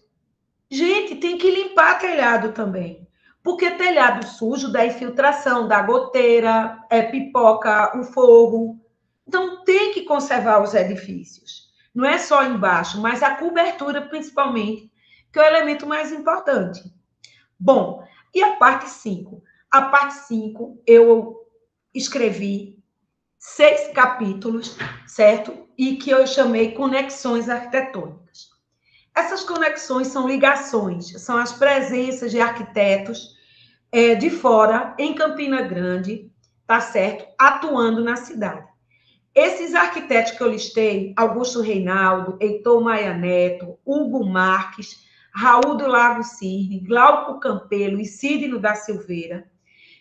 Gente, tem que limpar telhado também, porque telhado sujo dá infiltração, dá goteira, pipoca o forro. Então, tem que conservar os edifícios. Não é só embaixo, mas a cobertura, principalmente, que é o elemento mais importante. Bom, e a parte 5? A parte 5, eu escrevi 6 capítulos, certo? E que eu chamei Conexões Arquitetônicas. Essas conexões são ligações, são as presenças de arquitetos de fora, em Campina Grande, tá certo? Atuando na cidade. Esses arquitetos que eu listei, Augusto Reinaldo, Heitor Maia Neto, Hugo Marques, Raul do Lago Cirne, Glauco Campelo e Cídino da Silveira,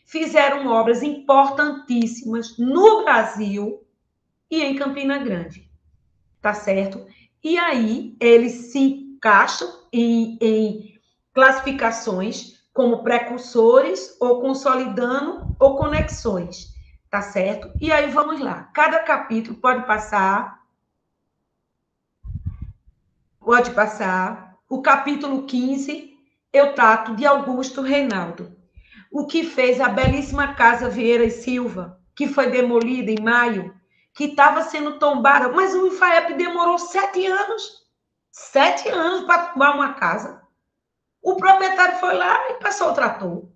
fizeram obras importantíssimas no Brasil e em Campina Grande, tá certo? E aí, eles se encaixam em classificações como precursores, ou consolidando, ou conexões, tá certo? E aí vamos lá. Cada capítulo pode passar. Pode passar. O capítulo 15, eu trato de Augusto Reinaldo, o que fez a belíssima Casa Vieira e Silva, que foi demolida em maio, que estava sendo tombada, mas o IFAEP demorou 7 anos. 7 anos para tombar uma casa. O proprietário foi lá e passou o trator.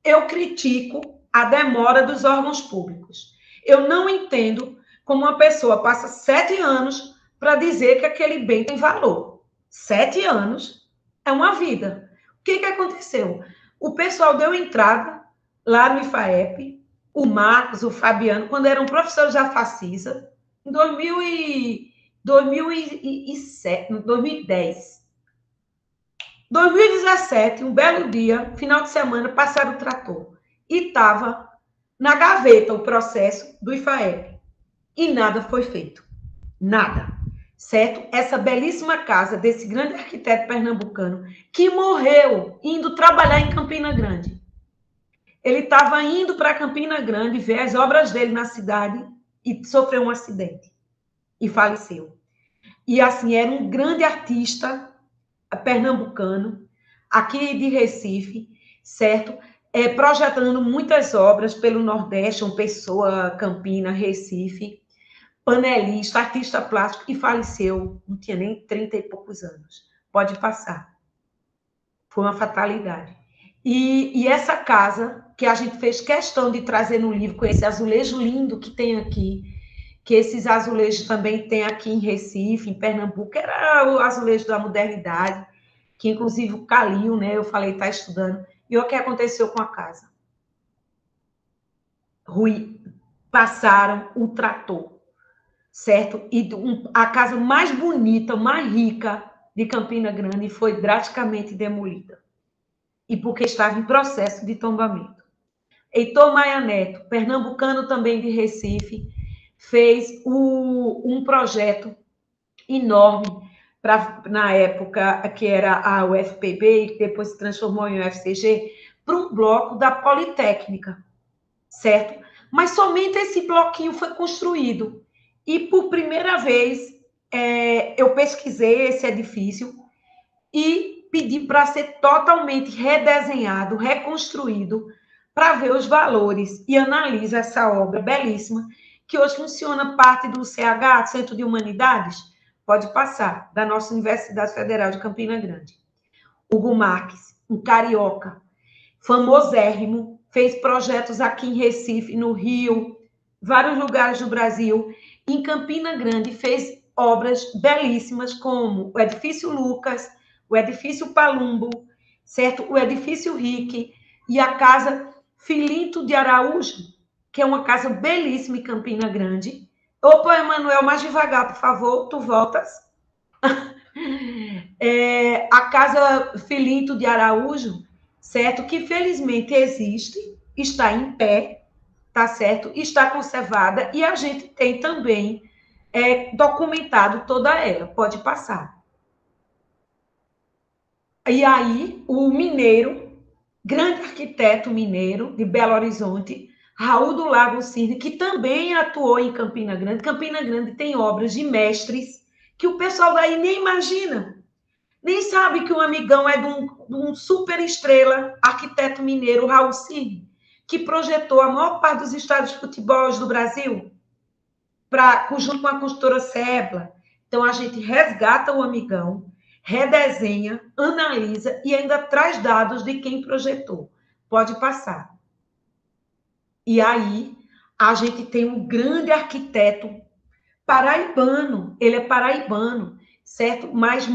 Eu critico a demora dos órgãos públicos. Eu não entendo como uma pessoa passa 7 anos para dizer que aquele bem tem valor. 7 anos é uma vida. O que aconteceu? O pessoal deu entrada lá no IFAEP, o Marcos, o Fabiano, quando eram professores da Facisa, em 2010. 2017, um belo dia, final de semana, passaram o trator. E estava na gaveta o processo do IFAEP. E nada foi feito. Nada. Certo? Essa belíssima casa desse grande arquiteto pernambucano que morreu indo trabalhar em Campina Grande. Ele estava indo para Campina Grande ver as obras dele na cidade e sofreu um acidente. E faleceu. E assim, era um grande artista pernambucano, aqui de Recife, certo? Projetando muitas obras pelo Nordeste, uma Pessoa, Campina, Recife, panelista, artista plástico, e faleceu, não tinha nem 30 e poucos anos. Pode passar. Foi uma fatalidade. E essa casa, que a gente fez questão de trazer no livro, com esse azulejo lindo que tem aqui, que esses azulejos também tem aqui em Recife, em Pernambuco, era o azulejo da modernidade, que inclusive o Calil, né, eu falei, está estudando. E o que aconteceu com a casa? Passaram o trator, certo? E a casa mais bonita, mais rica de Campina Grande foi drasticamente demolida. E porque estava em processo de tombamento. Heitor Maia Neto, pernambucano também de Recife, fez um projeto enorme na época que era a UFPB, que depois se transformou em UFCG, para um bloco da Politécnica, certo? Mas somente esse bloquinho foi construído. E, por primeira vez, eu pesquisei esse edifício e pedi para ser totalmente redesenhado, reconstruído, para ver os valores e analisar essa obra belíssima, que hoje funciona parte do CH, Centro de Humanidades, pode passar, da nossa Universidade Federal de Campina Grande. Hugo Marques, um carioca, famosérrimo, fez projetos aqui em Recife, no Rio, vários lugares do Brasil. Em Campina Grande, fez obras belíssimas, como o Edifício Lucas, o Edifício Palumbo, certo? O Edifício Rick e a Casa Filinto de Araújo, que é uma casa belíssima em Campina Grande. Opa, Emanuel, mais devagar, por favor, tu voltas. A Casa Filinto de Araújo, certo? Que felizmente existe, está em pé, tá certo? Está conservada e a gente tem também documentado toda ela, pode passar. E aí, o mineiro, grande arquiteto mineiro de Belo Horizonte, Raul do Lago Cisne, que também atuou em Campina Grande. Campina Grande tem obras de mestres que o pessoal daí nem imagina. Nem sabe que o amigão é de um super estrela, arquiteto mineiro, Raul Cisne, que projetou a maior parte dos estádios de futebol do Brasil, junto com a construtora Sebla. Então, a gente resgata o amigão, redesenha, analisa e ainda traz dados de quem projetou. Pode passar. E aí, a gente tem um grande arquiteto paraibano, ele é paraibano, certo? Mas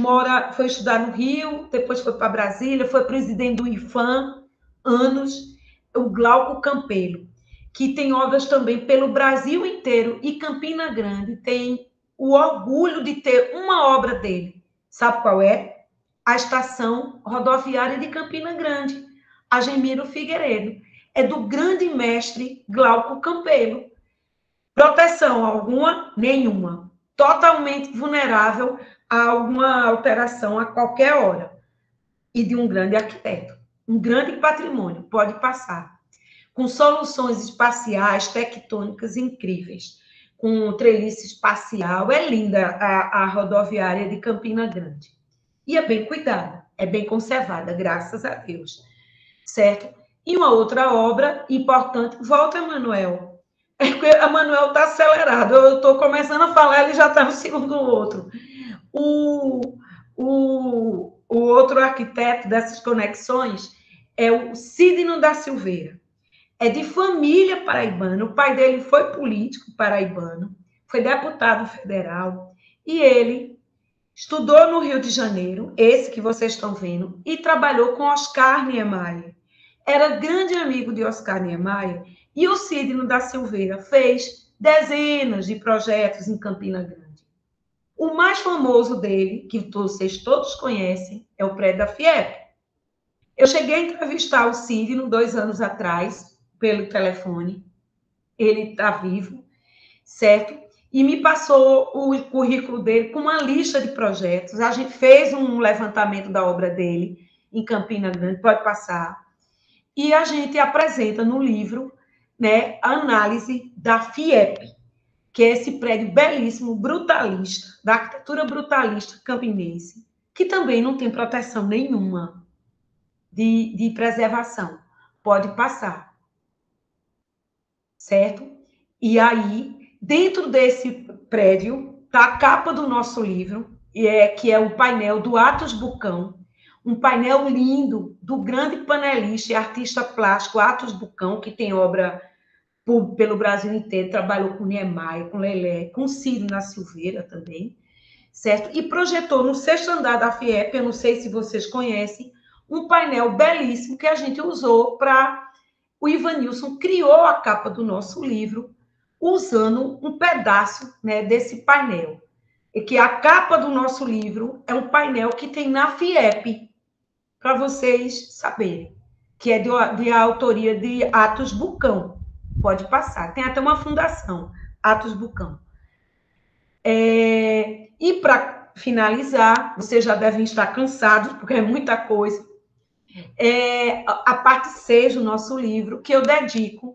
foi estudar no Rio, depois foi para Brasília, foi presidente do IFAM, anos, o Glauco Campelo, que tem obras também pelo Brasil inteiro, e Campina Grande tem o orgulho de ter uma obra dele. Sabe qual é? A Estação Rodoviária de Campina Grande, a Gemiro Figueiredo. É do grande mestre Glauco Campelo. Proteção alguma? Nenhuma. Totalmente vulnerável a alguma alteração a qualquer hora. E de um grande arquiteto. um grande patrimônio, pode passar, com soluções espaciais, tectônicas incríveis, com treliço espacial. É linda a rodoviária de Campina Grande. E é bem cuidada, é bem conservada, graças a Deus, certo? E uma outra obra importante, volta, Emanuel. É porque a Manuel está acelerado, eu estou começando a falar, ele já está no segundo outro. O outro arquiteto dessas conexões é o Sidney da Silveira. É de família paraibana, o pai dele foi político paraibano, foi deputado federal, e ele estudou no Rio de Janeiro, esse que vocês estão vendo, e trabalhou com Oscar Niemeyer. Era grande amigo de Oscar Niemeyer, e o Sidney da Silveira fez dezenas de projetos em Campina Grande. O mais famoso dele, que vocês todos conhecem, é o prédio da FIEP. Eu cheguei a entrevistar o Sidney 2 anos atrás, pelo telefone. Ele está vivo, certo? E me passou o currículo dele com uma lista de projetos. A gente fez um levantamento da obra dele em Campina Grande, pode passar. E a gente apresenta no livro, né, a análise da FIEP, que é esse prédio belíssimo, brutalista, da arquitetura brutalista campinense, que também não tem proteção nenhuma de preservação. Pode passar. Certo? E aí, dentro desse prédio, está a capa do nosso livro, que é o painel do Atos Bucão, um painel lindo do grande panelista e artista plástico Atos Bucão, que tem obra pelo Brasil inteiro, trabalhou com Niemeyer, com Lelé, com Ciro na Silveira também, certo? E projetou no 6º andar da FIEP, eu não sei se vocês conhecem, um painel belíssimo que a gente usou para... O Ivanilson criou a capa do nosso livro usando um pedaço, né, desse painel. E que a capa do nosso livro é um painel que tem na FIEP, para vocês saberem, que é de autoria de Atos Bucão. Pode passar. Tem até uma fundação, Atos Bucão. E para finalizar, vocês já devem estar cansados, porque é muita coisa. A parte 6 do nosso livro, que eu dedico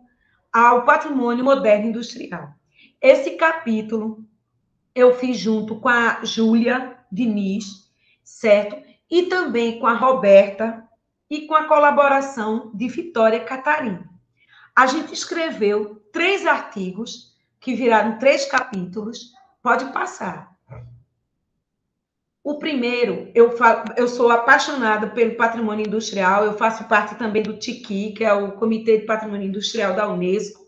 ao patrimônio moderno industrial. Esse capítulo eu fiz junto com a Júlia Diniz, certo? E também com a Roberta e com a colaboração de Vitória Catarina. A gente escreveu 3 artigos que viraram 3 capítulos. Pode passar. O primeiro, eu sou apaixonada pelo patrimônio industrial, eu faço parte também do TICI, que é o Comitê de Patrimônio Industrial da Unesco,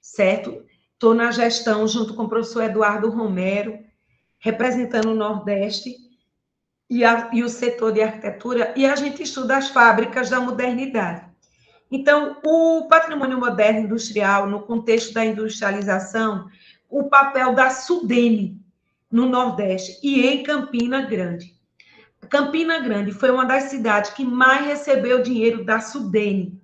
certo? Estou na gestão junto com o professor Eduardo Romero, representando o Nordeste e o setor de arquitetura, e a gente estuda as fábricas da modernidade. Então, o patrimônio moderno industrial, no contexto da industrialização, o papel da SUDENE, no Nordeste e em Campina Grande. Campina Grande foi uma das cidades que mais recebeu dinheiro da SUDENE,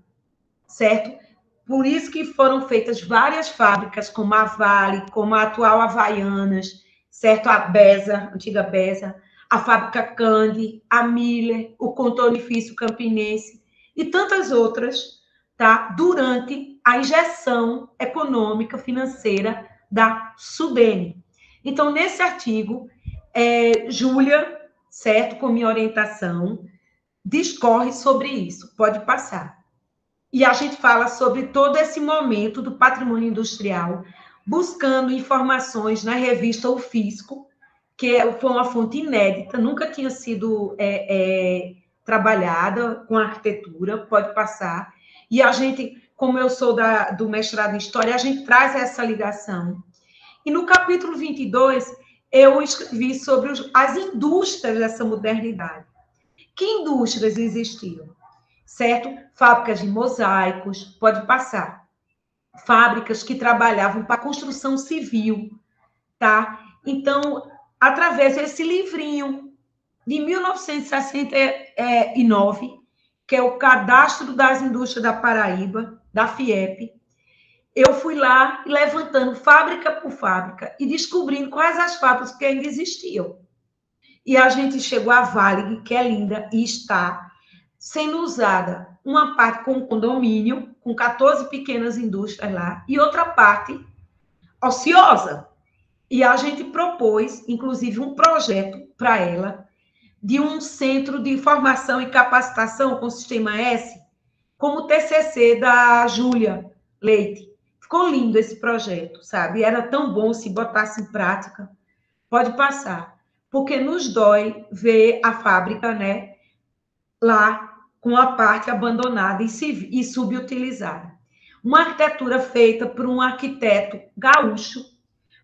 certo? Por isso que foram feitas várias fábricas, como a Vale, como a atual Havaianas, certo? A Besa, antiga Besa, a fábrica Cande, a Miller, o Contornifício Campinense e tantas outras, tá? Durante a injeção econômica, financeira da SUDENE. Então, nesse artigo, Júlia, certo, com minha orientação, discorre sobre isso. Pode passar. E a gente fala sobre todo esse momento do patrimônio industrial, buscando informações na revista O Fisco, que foi uma fonte inédita, nunca tinha sido trabalhada com arquitetura, pode passar. E a gente, como eu sou do mestrado em História, a gente traz essa ligação. E no capítulo 22, eu escrevi sobre as indústrias dessa modernidade. Que indústrias existiam? Certo? Fábricas de mosaicos, pode passar. Fábricas que trabalhavam para a construção civil, tá? Então, através desse livrinho de 1969, que é o Cadastro das Indústrias da Paraíba, da FIEP, eu fui lá levantando fábrica por fábrica e descobrindo quais as fábricas que ainda existiam. E a gente chegou à Varig, que é linda e está sendo usada uma parte com condomínio, com 14 pequenas indústrias lá, e outra parte ociosa. E a gente propôs, inclusive, um projeto para ela, de um centro de formação e capacitação com o Sistema S, como o TCC da Júlia Leite. Ficou lindo esse projeto, sabe? Era tão bom se botasse em prática. Pode passar. Porque nos dói ver a fábrica, né, lá com a parte abandonada e subutilizada. Uma arquitetura feita por um arquiteto gaúcho,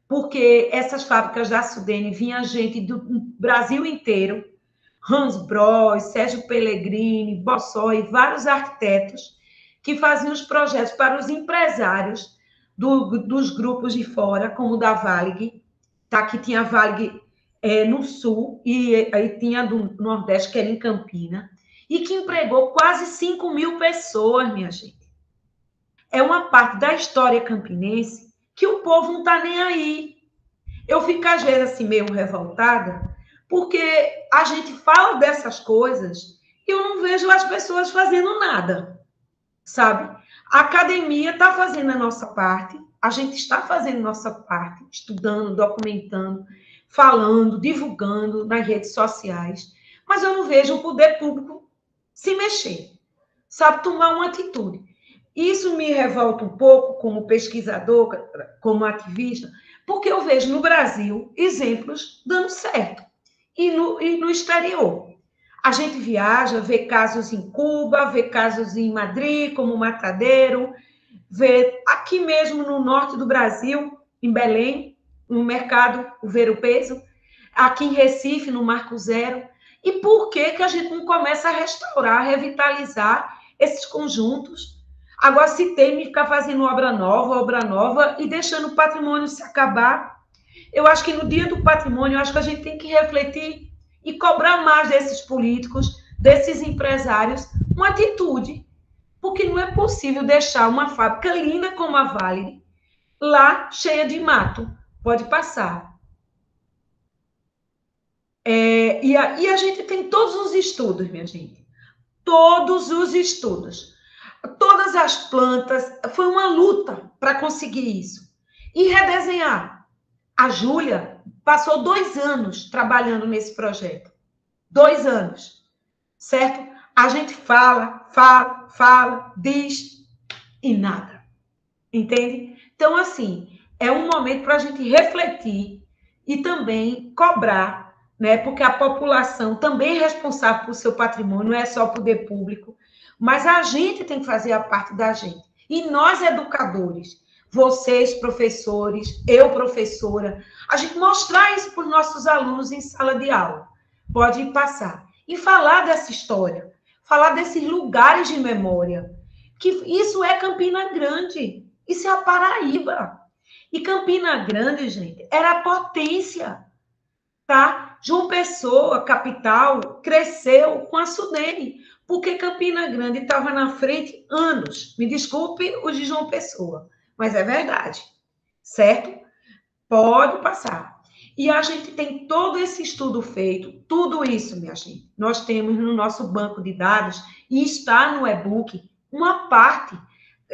porque essas fábricas da Sudene vinha gente do Brasil inteiro, Hans Bros, Sérgio Pellegrini, Bossó e vários arquitetos que faziam os projetos para os empresários dos grupos de fora, como o da Valig, tá? Que tinha a Valig no sul e aí tinha do Nordeste, que era em Campina, e que empregou quase 5 mil pessoas, minha gente. É uma parte da história campinense que o povo não está nem aí. Eu fico, às vezes, assim, meio revoltada, porque a gente fala dessas coisas e eu não vejo as pessoas fazendo nada, sabe? A academia está fazendo a nossa parte, a gente está fazendo a nossa parte, estudando, documentando, falando, divulgando nas redes sociais, mas eu não vejo o poder público se mexer, sabe? Tomar uma atitude. Isso me revolta um pouco como pesquisador, como ativista, porque eu vejo no Brasil exemplos dando certo e no exterior. A gente viaja, vê casos em Cuba, vê casos em Madrid, como o Matadeiro, vê aqui mesmo no norte do Brasil, em Belém, no mercado, o Ver o Peso, aqui em Recife, no Marco Zero. E por que a gente não começa a restaurar, a revitalizar esses conjuntos? Agora, se tem que ficar fazendo obra nova, e deixando o patrimônio se acabar, eu acho que no dia do patrimônio, eu acho que a gente tem que refletir e cobrar mais desses políticos, desses empresários, uma atitude. Porque não é possível deixar uma fábrica linda como a Vale lá cheia de mato. Pode passar. E a gente tem todos os estudos, minha gente. Todos os estudos. Todas as plantas. Foi uma luta para conseguir isso. E redesenhar. A Júlia passou 2 anos trabalhando nesse projeto. 2 anos. Certo? A gente fala, diz e nada. Entende? Então, assim, é um momento para a gente refletir e também cobrar, né? Porque a população também é responsável por seu patrimônio, não é só o poder público, mas a gente tem que fazer a parte da gente. E nós, educadores, vocês, professores, eu, professora, a gente mostrar isso para os nossos alunos em sala de aula. Pode passar. E falar dessa história, falar desses lugares de memória, que isso é Campina Grande. Isso é a Paraíba. E Campina Grande, gente, era a potência, tá? João Pessoa, capital, cresceu com a Sudene, porque Campina Grande estava na frente anos. Me desculpe os de João Pessoa, mas é verdade, certo? Pode passar. E a gente tem todo esse estudo feito, tudo isso, minha gente. Nós temos no nosso banco de dados, e está no e-book, uma parte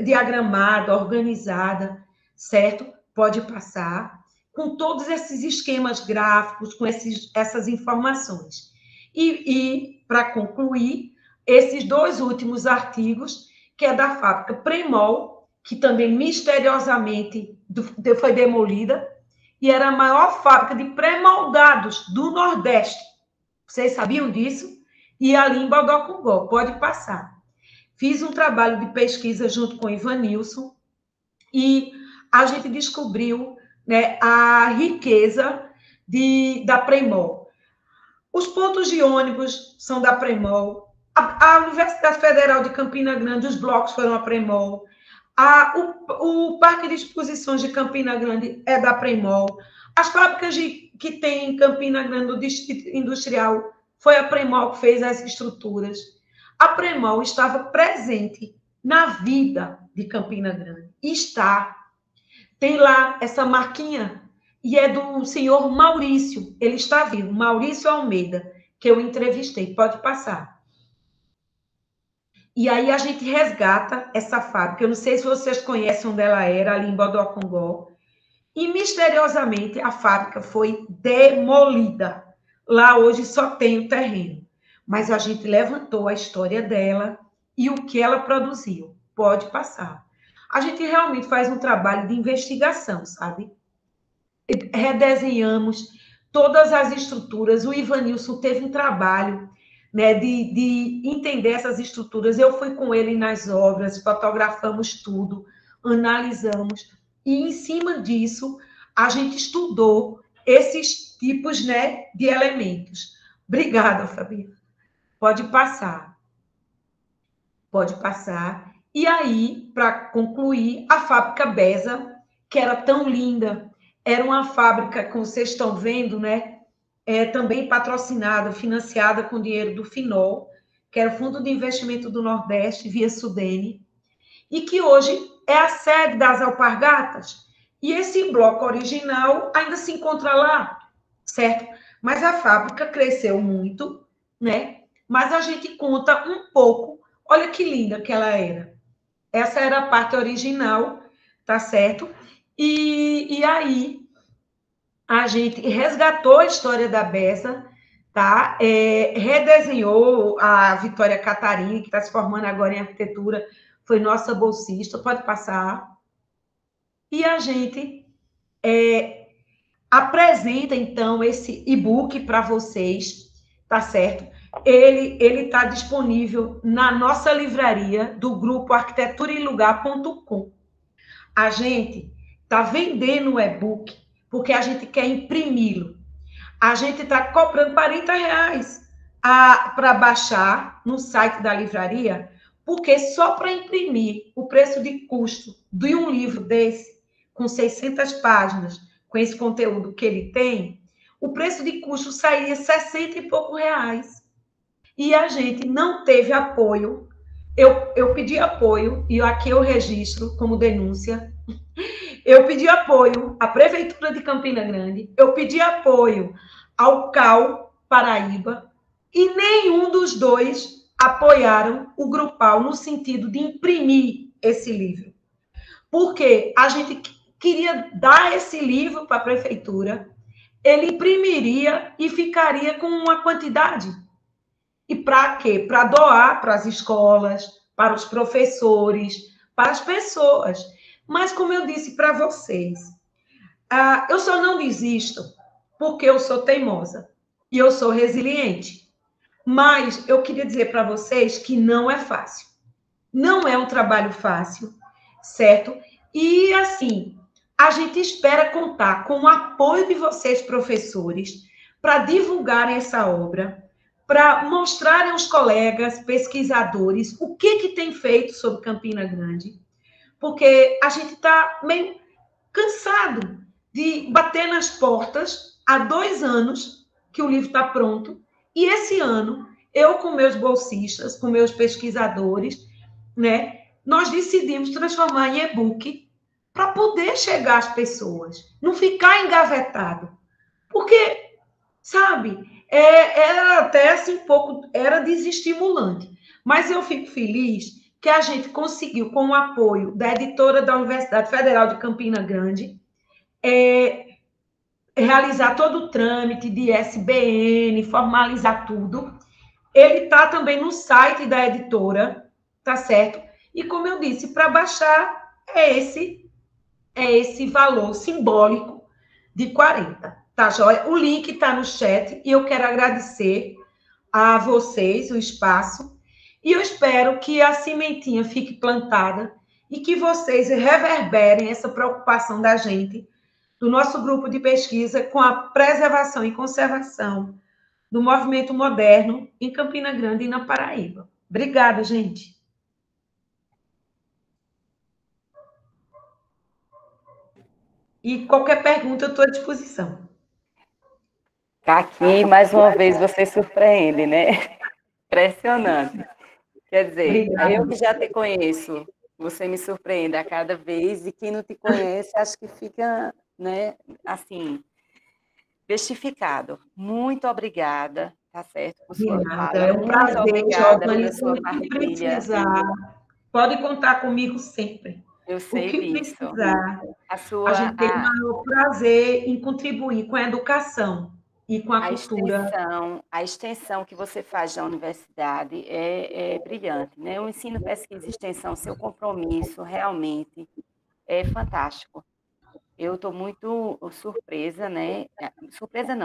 diagramada, organizada, certo? Pode passar, com todos esses esquemas gráficos, com essas informações. E para concluir, esses 2 últimos artigos, que é da fábrica Premol, que também misteriosamente foi demolida, e era a maior fábrica de pré-moldados do Nordeste. Vocês sabiam disso? E ali em Bodocongó, pode passar. Fiz um trabalho de pesquisa junto com o Ivanilson e a gente descobriu, né, a riqueza da Premol. Os pontos de ônibus são da Premol. A Universidade Federal de Campina Grande, os blocos foram a Premol. O Parque de Exposições de Campina Grande é da Premol. As fábricas que tem em Campina Grande, do Distrito Industrial, foi a Premol que fez as estruturas. A Premol estava presente na vida de Campina Grande. Está. Tem lá essa marquinha, e é do senhor Maurício. Ele está vivo, Maurício Almeida, que eu entrevistei. Pode passar. E aí a gente resgata essa fábrica. Eu não sei se vocês conhecem onde ela era, ali em Bodocongó. E, misteriosamente, a fábrica foi demolida. Lá hoje só tem o terreno. Mas a gente levantou a história dela e o que ela produziu. Pode passar. A gente realmente faz um trabalho de investigação, sabe? Redesenhamos todas as estruturas. O Ivanilson teve um trabalho, né, de entender essas estruturas. Eu fui com ele nas obras, fotografamos tudo, analisamos, e em cima disso a gente estudou esses tipos, né, de elementos. Obrigada, Fabiana. Pode passar. Pode passar. E aí, para concluir, a fábrica Besa, que era tão linda, era uma fábrica, como vocês estão vendo, né? Também patrocinada, financiada com dinheiro do FINOL, que era o Fundo de Investimento do Nordeste, via Sudene, e que hoje é a sede das Alpargatas. E esse bloco original ainda se encontra lá, certo? Mas a fábrica cresceu muito, né? Mas a gente conta um pouco. Olha que linda que ela era. Essa era a parte original, tá certo? E aí a gente resgatou a história da Bessa, tá? Redesenhou a Vitória Catarina, que está se formando agora em arquitetura, foi nossa bolsista, pode passar. E a gente apresenta, então, esse e-book para vocês, tá certo? Ele está disponível na nossa livraria do grupo arquiteturaemlugar.com. A gente está vendendo o e-book porque a gente quer imprimi-lo. A gente está cobrando R$ 40 para baixar no site da livraria, porque só para imprimir o preço de custo de um livro desse, com 600 páginas, com esse conteúdo que ele tem, o preço de custo sairia 60 e poucos reais. E a gente não teve apoio. Eu pedi apoio, e aqui eu registro como denúncia. Eu pedi apoio à Prefeitura de Campina Grande, eu pedi apoio ao CAU Paraíba, e nenhum dos dois apoiaram o Grupal no sentido de imprimir esse livro. Porque a gente queria dar esse livro para a Prefeitura, ele imprimiria e ficaria com uma quantidade. E para quê? Para doar para as escolas, para os professores, para as pessoas. Mas, como eu disse para vocês, eu só não desisto porque eu sou teimosa e eu sou resiliente. Mas eu queria dizer para vocês que não é fácil. Não é um trabalho fácil, certo? E, assim, a gente espera contar com o apoio de vocês, professores, para divulgarem essa obra, para mostrarem aos colegas, pesquisadores, o que tem feito sobre Campina Grande, porque a gente está meio cansado de bater nas portas há 2 anos que o livro está pronto, e esse ano, eu com meus bolsistas, com meus pesquisadores, né, nós decidimos transformar em e-book para poder chegar às pessoas, não ficar engavetado. Porque, sabe, era até assim um pouco, era desestimulante. Mas eu fico feliz que a gente conseguiu, com o apoio da editora da Universidade Federal de Campina Grande, realizar todo o trâmite de SBN, formalizar tudo. Ele está também no site da editora, tá certo? E como eu disse, para baixar esse valor simbólico de 40, tá joia? O link está no chat e eu quero agradecer a vocês o espaço e eu espero que a sementinha fique plantada e que vocês reverberem essa preocupação da gente, do nosso grupo de pesquisa, com a preservação e conservação do movimento moderno em Campina Grande e na Paraíba. Obrigada, gente. E qualquer pergunta, eu estou à disposição. Aqui, mais uma vez, você surpreende, né? Impressionante. Quer dizer, Obrigada. eu que já te conheço, você me surpreende a cada vez, e quem não te conhece, acho que fica, né, assim, bestificado. Muito obrigada tá certo, por De sua nada, fala. é um Muito prazer, obrigada Giovana, pela e sua sempre que partilha. precisar, pode contar comigo sempre. Eu O sei que disso. precisar, A a sua, gente tem o maior prazer em contribuir com a educação e com a cultura. a extensão que você faz da universidade é brilhante, né? O ensino, pesquisa e extensão, seu compromisso realmente é fantástico. Eu estou muito surpresa, né? Surpresa eu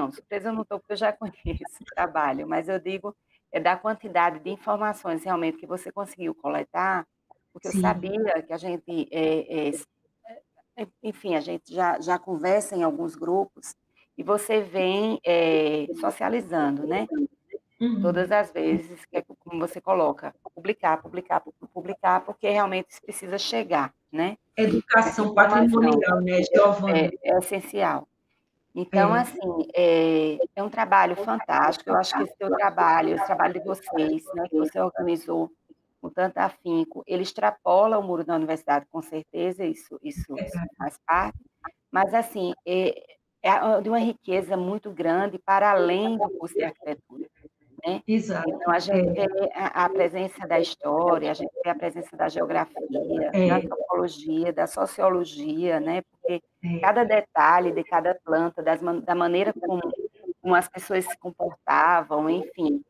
não estou, porque eu já conheço o trabalho, mas eu digo da quantidade de informações realmente que você conseguiu coletar, porque eu Sim, sabia que a gente, enfim, a gente já conversa em alguns grupos e você vem socializando, né? Todas uhum. as vezes, que é como você coloca, publicar, publicar, publicar, porque realmente isso precisa chegar, né? Essa Educação informação patrimonial, né, Giovana? é essencial. Então, É, assim, é um trabalho fantástico. Eu acho que esse seu trabalho, esse trabalho de vocês, né, que você organizou com tanto afinco, ele extrapola o muro da universidade, com certeza, isso faz parte, mas, assim, é de uma riqueza muito grande para além do curso de arquitetura, né. Então, exato. a gente vê a presença da história, a gente vê a presença da geografia, da É, antropologia, da sociologia, né, porque é, cada detalhe de cada planta, da maneira como as pessoas se comportavam, enfim,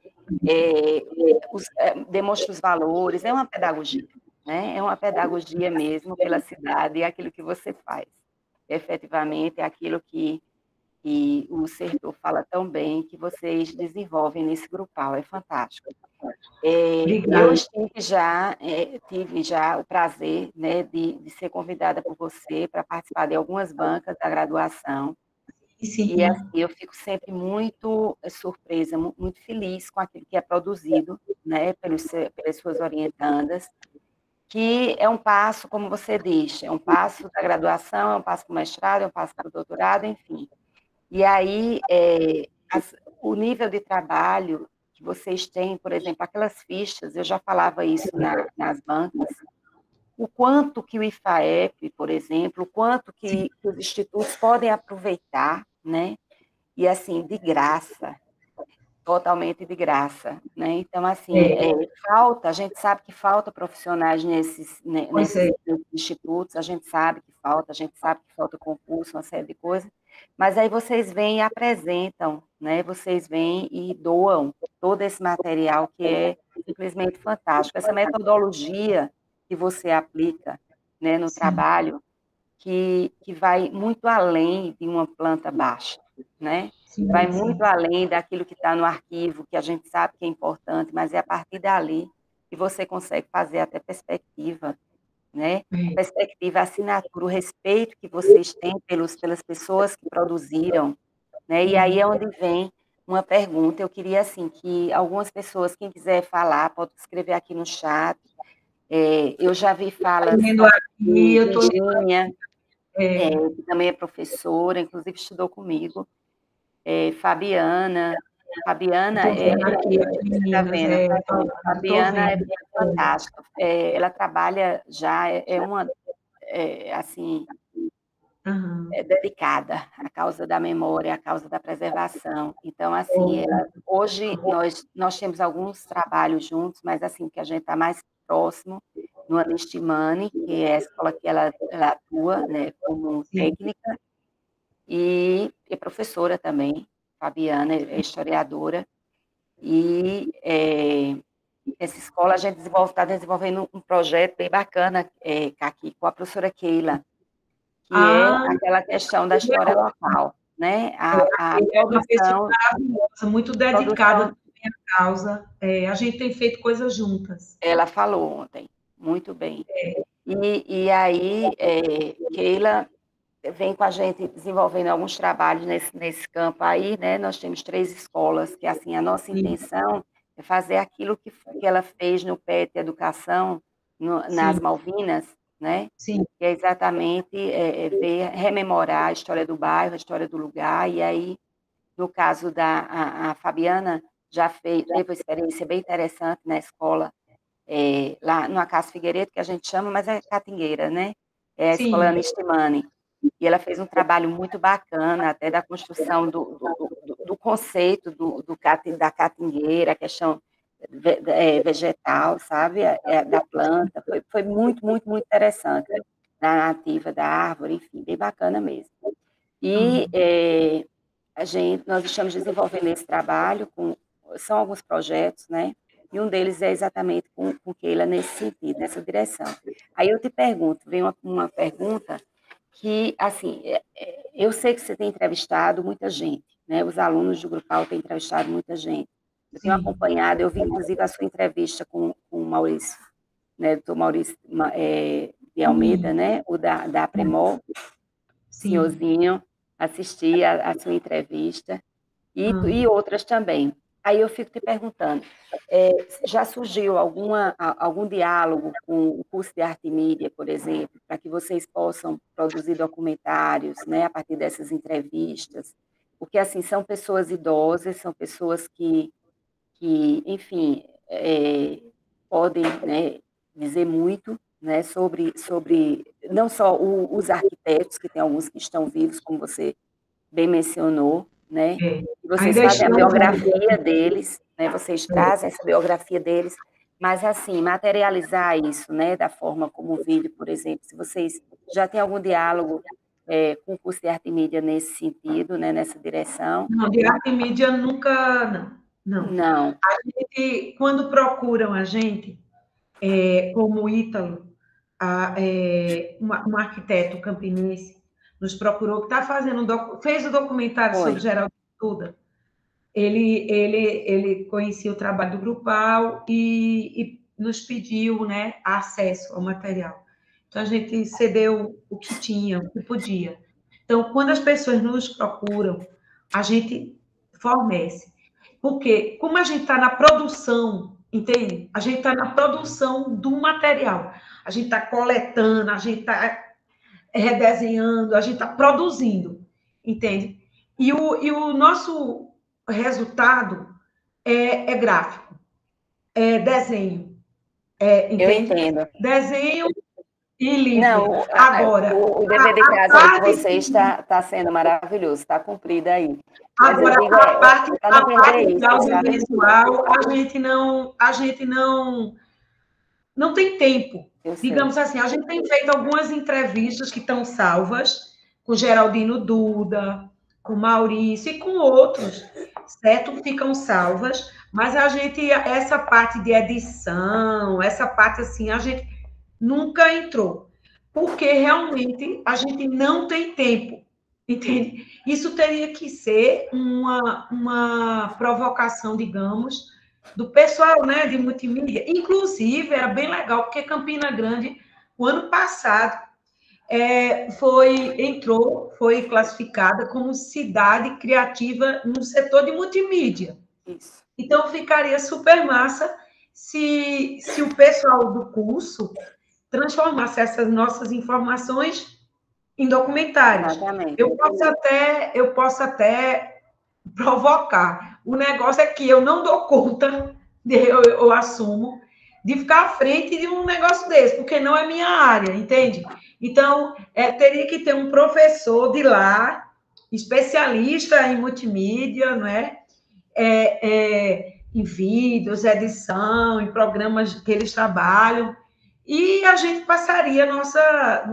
demonstra os valores, é uma pedagogia, né, é uma pedagogia mesmo pela cidade, e aquilo que você faz. Efetivamente, é aquilo que o Sertor fala tão bem, que vocês desenvolvem nesse grupal, é fantástico. Eu obrigada. tive já o prazer, né, de ser convidada por você para participar de algumas bancas da graduação, e Sim, assim, eu fico sempre muito surpresa, muito feliz com aquilo que é produzido, né, pelas suas orientandas, que é um passo, como você diz, é um passo da graduação, é um passo para o mestrado, é um passo para o doutorado, enfim. E aí, o nível de trabalho que vocês têm, por exemplo, aquelas fichas, eu já falava isso nas bancas, o quanto que o IFAEP, por exemplo, o quanto sim, que os institutos podem aproveitar, né? E assim, de graça, totalmente de graça, né? Então, assim, é, falta, a gente sabe que falta profissionais pois é, nesses institutos, a gente sabe que falta, a gente sabe que falta concurso, uma série de coisas, mas aí vocês vêm e apresentam, né? Vocês vêm e doam todo esse material que é simplesmente fantástico. Essa metodologia que você aplica, né, no sim, trabalho, que vai muito além de uma planta baixa, né? Vai sim, muito sim. além daquilo que está no arquivo, que a gente sabe que é importante, mas é a partir dali que você consegue fazer até perspectiva, né? A É. perspectiva, a assinatura, o respeito que vocês têm pelas pessoas que produziram, né? E aí Uhum. é onde vem uma pergunta. Eu queria, assim, que algumas pessoas, quem quiser falar, pode escrever aqui no chat. Eu já vi falas Vendo aqui, de eu estou. Virgínia, É, que também é professora, inclusive estudou comigo, Fabiana. Fabiana estou vendo aqui as você está meninas, vendo, estou Fabiana é vendo. fantástica. Ela trabalha já, uma, assim, Aham. dedicada à causa da memória, à causa da preservação. Então, assim, hoje nós temos alguns trabalhos juntos, mas assim, que a gente está mais próximo no Anistimani, que é a escola que ela atua, né, como Sim, técnica, e é professora também, Fabiana é historiadora, e essa escola a gente está desenvolvendo um projeto bem bacana, aqui, com a professora Keila, que é ah, aquela questão da história local, né? A ele é uma pessoa maravilhosa, muito dedicada produção, também à causa. A gente tem feito coisas juntas. ela falou ontem, muito bem. E aí, Keila vem com a gente desenvolvendo alguns trabalhos nesse campo aí, né? Nós temos 3 escolas, que assim, a nossa Sim, intenção é fazer aquilo que ela fez no PET Educação, nas sim, Malvinas, né? sim, Que é exatamente rememorar a história do bairro, a história do lugar, e aí, no caso a Fabiana, teve uma experiência bem interessante na escola, lá no Acácio Figueiredo, que a gente chama, mas é Catingueira, né? É a escola sim, Anistimani. E ela fez um trabalho muito bacana, até da construção do conceito da catingueira, a questão vegetal, sabe, da planta, foi muito, muito, muito interessante, da nativa, da árvore, enfim, bem bacana mesmo. E nós estamos desenvolvendo esse trabalho, são alguns projetos, né? E um deles é exatamente com Keila nesse sentido, nessa direção. Aí eu te pergunto, vem uma pergunta que, assim, eu sei que você tem entrevistado muita gente, né? Os alunos do Grupal têm entrevistado muita gente. Eu tenho acompanhado, eu vi inclusive a sua entrevista com o Maurício, né? Doutor Maurício de Almeida, né? O da Apremol, senhorzinho, assisti a sua entrevista, e outras também. Aí eu fico te perguntando, já surgiu algum diálogo com o curso de arte e mídia, por exemplo, para que vocês possam produzir documentários, né, a partir dessas entrevistas? Porque, assim, são pessoas idosas, são pessoas que enfim, podem, né, dizer muito, né, sobre não só os arquitetos, que tem alguns que estão vivos, como você bem mencionou, né? Vocês fazem a biografia deles, né? Vocês trazem essa biografia deles, mas, assim, materializar isso, né, da forma como o vídeo, por exemplo, se vocês já têm algum diálogo com o curso de arte e mídia nesse sentido, né, nessa direção? Não, de arte e mídia nunca, não. Não. A gente, quando procuram a gente, como o Ítalo, um arquiteto campinense, nos procurou, que fez o documentário sobre Geraldo Duda. Ele conhecia o trabalho do Grupal e nos pediu, né, acesso ao material. Então, a gente cedeu o que tinha, o que podia. Então, quando as pessoas nos procuram, a gente fornece. Porque, como a gente está na produção, entende? A gente está na produção do material. A gente está coletando, a gente está redesenhando, a gente está produzindo, entende? E o nosso resultado é gráfico, é desenho, entende? Eu entendo. Desenho e livro. Não, agora, o dever de casa aí de vocês está sendo maravilhoso, está cumprido aí. Mas agora, eu digo, a parte isso, de audiovisual, a gente não tem tempo. Digamos assim, a gente tem feito algumas entrevistas que estão salvas, com Geraldino Duda, com Maurício e com outros, certo? Ficam salvas, mas essa parte de edição, essa parte assim, a gente nunca entrou, porque realmente a gente não tem tempo, entende? Isso teria que ser uma provocação, digamos, do pessoal, né, de multimídia. Inclusive, era bem legal, porque Campina Grande, o ano passado, foi classificada como cidade criativa no setor de multimídia. Isso. Então, ficaria super massa se o pessoal do curso transformasse essas nossas informações em documentários. Exatamente. Eu posso até provocar. O negócio é que eu não dou conta, eu assumo, de ficar à frente de um negócio desse, porque não é minha área, entende? Então, teria que ter um professor de lá, especialista em multimídia, não é? Em vídeos, edição, em programas que eles trabalham, e a gente passaria nossa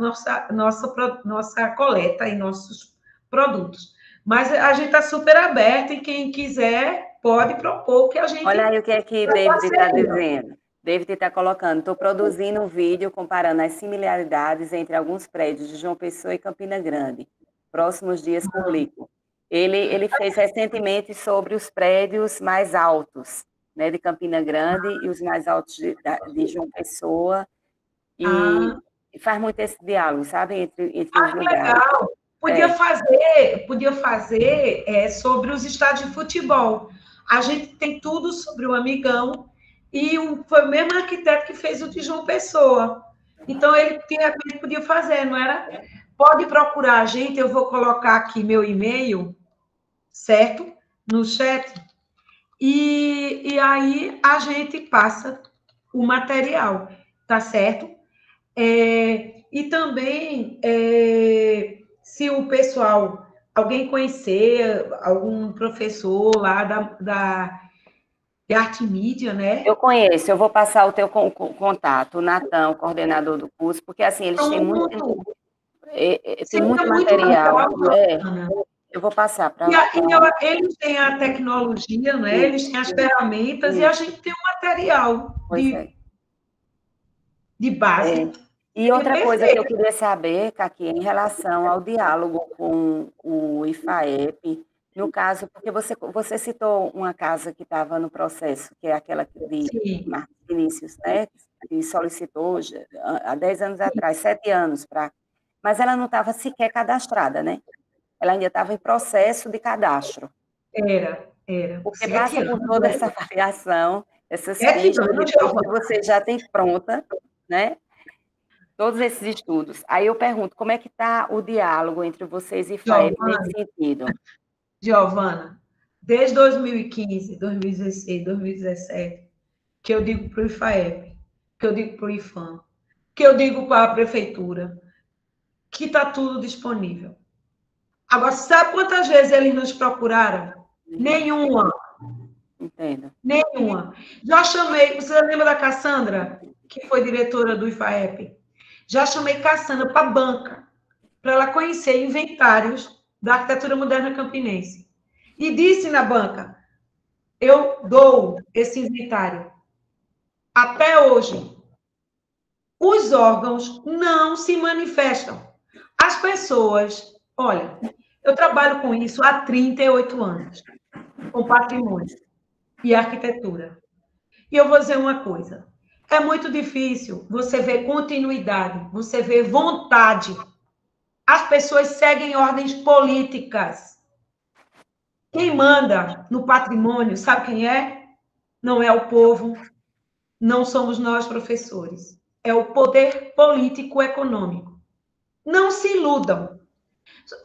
coleta e nossos produtos. Mas a gente está super aberto e quem quiser pode propor que a gente... Olha aí o que é que David está dizendo. David está colocando, estou produzindo um vídeo comparando as similaridades entre alguns prédios de João Pessoa e Campina Grande. Próximos dias publico. Ele fez recentemente sobre os prédios mais altos, né, de Campina Grande e os mais altos de João Pessoa. E faz muito esse diálogo, sabe, entre os lugares. Legal. Podia fazer sobre os estádios de futebol. A gente tem tudo sobre o Amigão e foi o mesmo arquiteto que fez o de João Pessoa. Então, ele podia fazer, não era? Pode procurar a gente, eu vou colocar aqui meu e-mail, certo? No chat. E aí a gente passa o material, tá certo? E também, se o pessoal alguém conhecer, algum professor lá de arte e mídia, né? Eu conheço, eu vou passar o teu contato, o Natan, o coordenador do curso, porque assim, eles têm muito, Pronto. tem Seria muito muito material. legal, Giovana. Eu vou passar E, para. eles têm a tecnologia, né? Eles têm as ferramentas e a Isso, gente tem o material pois é. de base. É. E É outra coisa que eu perfeito. queria saber, Caqui, em relação ao diálogo com o IFAEP, no caso, porque você citou uma casa que estava no processo, que é aquela de Sim, Marcos Vinícius, né? Que solicitou há 10 anos atrás, 7 anos, mas ela não estava sequer cadastrada, né? Ela ainda estava em processo de cadastro, era. porque 7 passa por anos. toda essa variação, essas 7 fichas e anos, tudo que Giovana. você já tem pronta, né? Todos esses estudos. Aí eu pergunto, como é que está o diálogo entre vocês e FAEP nesse Giovana, sentido? Giovana, desde 2015, 2016, 2017, que eu digo para o IFAEP, que eu digo para o IFAM, que eu digo para a prefeitura, que está tudo disponível. Agora, sabe quantas vezes eles nos procuraram? Nenhuma. Nenhuma, Entendo. nenhuma. Já chamei, você lembra da Cassandra, que foi diretora do IFAEP? Já chamei Cassandra para a banca, para ela conhecer inventários da arquitetura moderna campinense. E disse na banca: eu dou esse inventário. Até hoje, os órgãos não se manifestam. As pessoas, olha, eu trabalho com isso há 38 anos, com patrimônio e arquitetura. E eu vou dizer uma coisa: é muito difícil você ver continuidade, você ver vontade. As pessoas seguem ordens políticas. Quem manda no patrimônio, sabe quem é? Não é o povo, não somos nós, professores. É o poder político econômico. Não se iludam.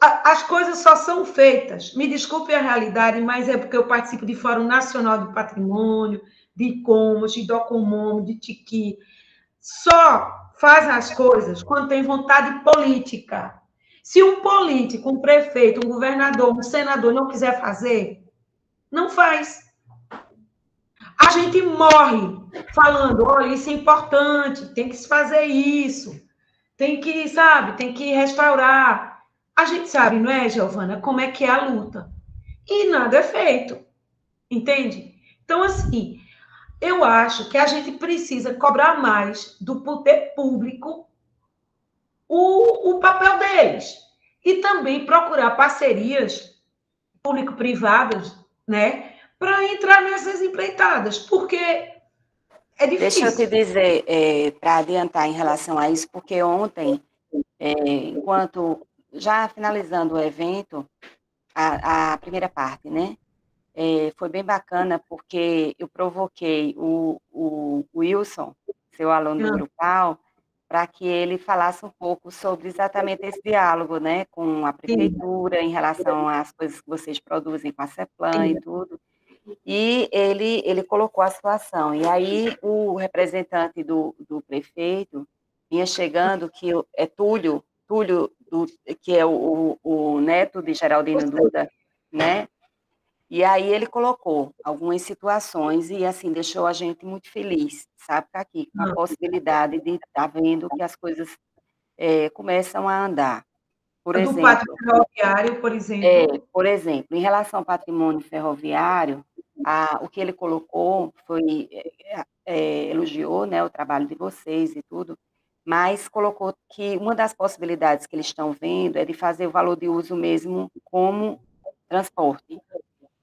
As coisas só são feitas, me desculpe a realidade, mas é porque eu participo de Fórum Nacional do Patrimônio, de Comos, de Docomomo, de Tiqui. Só faz as coisas quando tem vontade política. Se um político, um prefeito, um governador, um senador não quiser fazer, não faz. A gente morre falando, olha, isso é importante, tem que se fazer isso, tem que, sabe, tem que restaurar. A gente sabe, não é, Giovana, como é que é a luta. E nada é feito, entende? Então, assim, eu acho que a gente precisa cobrar mais do poder público o papel deles. E também procurar parcerias público-privadas, né, para entrar nessas empreitadas, porque é Deixa eu te difícil. dizer, para adiantar em relação a isso, porque ontem, enquanto já finalizando o evento, a primeira parte, né? Foi bem bacana porque eu provoquei o Wilson, seu aluno do grupal, para que ele falasse um pouco sobre exatamente esse diálogo, né, com a Sim, prefeitura, em relação às coisas que vocês produzem com a CEPLAN e sim. tudo. E ele colocou a situação. E aí o representante do prefeito vinha chegando, que é Túlio que é o neto de Geraldino Duda, né? E aí ele colocou algumas situações e, assim, deixou a gente muito feliz, sabe, aqui, com a possibilidade de estar vendo que as coisas começam a andar. Por Do pátio exemplo, ferroviário, por exemplo. em relação ao patrimônio ferroviário, o que ele colocou foi, elogiou, né, o trabalho de vocês e tudo, mas colocou que uma das possibilidades que eles estão vendo é de fazer o valor de uso mesmo como transporte.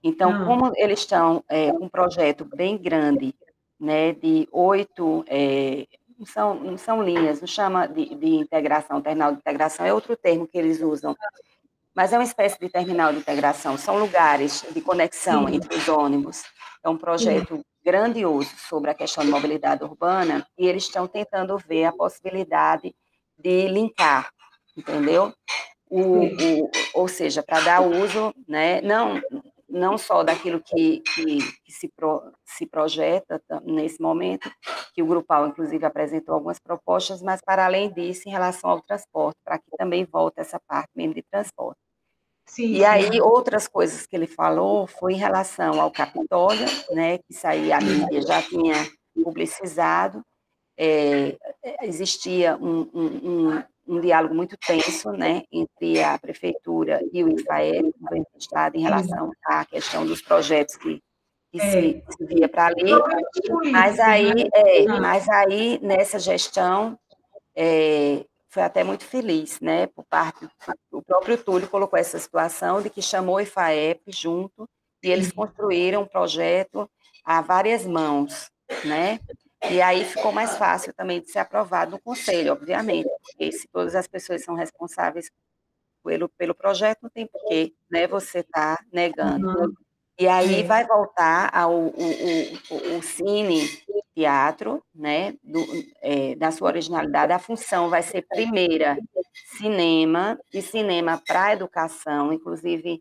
Então, Não, como eles estão com um projeto bem grande, né, de 8, não são linhas, não chama de integração, terminal de integração, é outro termo que eles usam, mas é uma espécie de terminal de integração, são lugares de conexão sim, entre os ônibus. É um sim, projeto grandioso sobre a questão de mobilidade urbana e eles estão tentando ver a possibilidade de linkar, entendeu? sim. Ou seja, para dar uso, né, não só daquilo que se projeta nesse momento, que o Grupal, inclusive, apresentou algumas propostas, mas, para além disso, em relação ao transporte, para que também volte essa parte mesmo de transporte. Sim, E aí, sim. outras coisas que ele falou foi em relação ao Capitólio, né, que isso aí a mídia já tinha publicizado, existia um diálogo muito tenso, né, entre a prefeitura e o IFAEP, o governo do estado, em Sim. relação à questão dos projetos que É. se via para ali, Problemas políticos, né? mas aí nessa gestão foi até muito feliz, né, por parte, o próprio Túlio colocou essa situação de que chamou o IFAEP junto e eles Sim. construíram um projeto a várias mãos, né, e aí ficou mais fácil também de ser aprovado no conselho, obviamente, porque se todas as pessoas são responsáveis pelo projeto, não tem porquê, né, você está negando. Uhum. E aí É. vai voltar o Cine Teatro, né, da sua originalidade, a função vai ser, primeira, cinema, e cinema para educação, inclusive,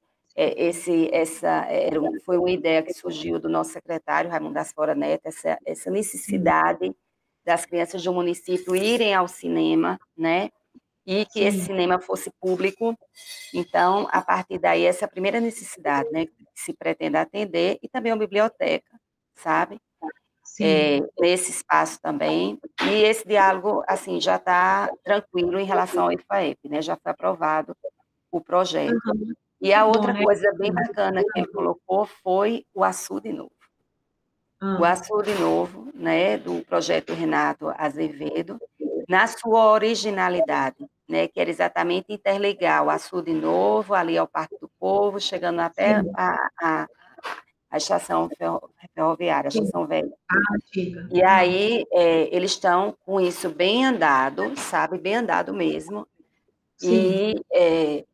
foi uma ideia que surgiu do nosso secretário, Raimundo Asfora Neto, essa necessidade das crianças do município irem ao cinema, né, e que esse Sim. cinema fosse público. Então, a partir daí, essa é a primeira necessidade, né, que se pretende atender, e também uma biblioteca, sabe? Sim. Nesse espaço também. E esse diálogo, assim, já está tranquilo em relação ao IFAEP, né? Já foi aprovado o projeto. Uhum. E a Que bom, outra né? coisa bem bacana que ele colocou foi o açude novo. O Ah, açude novo, né, do projeto Renato Azevedo, na sua originalidade, né, que era exatamente interligar o açude novo ali ao Parque do Povo, chegando até sim, a estação ferroviária, a sim. estação velha. Chega. E aí, eles estão com isso bem andado, sabe, bem andado mesmo, Sim. e,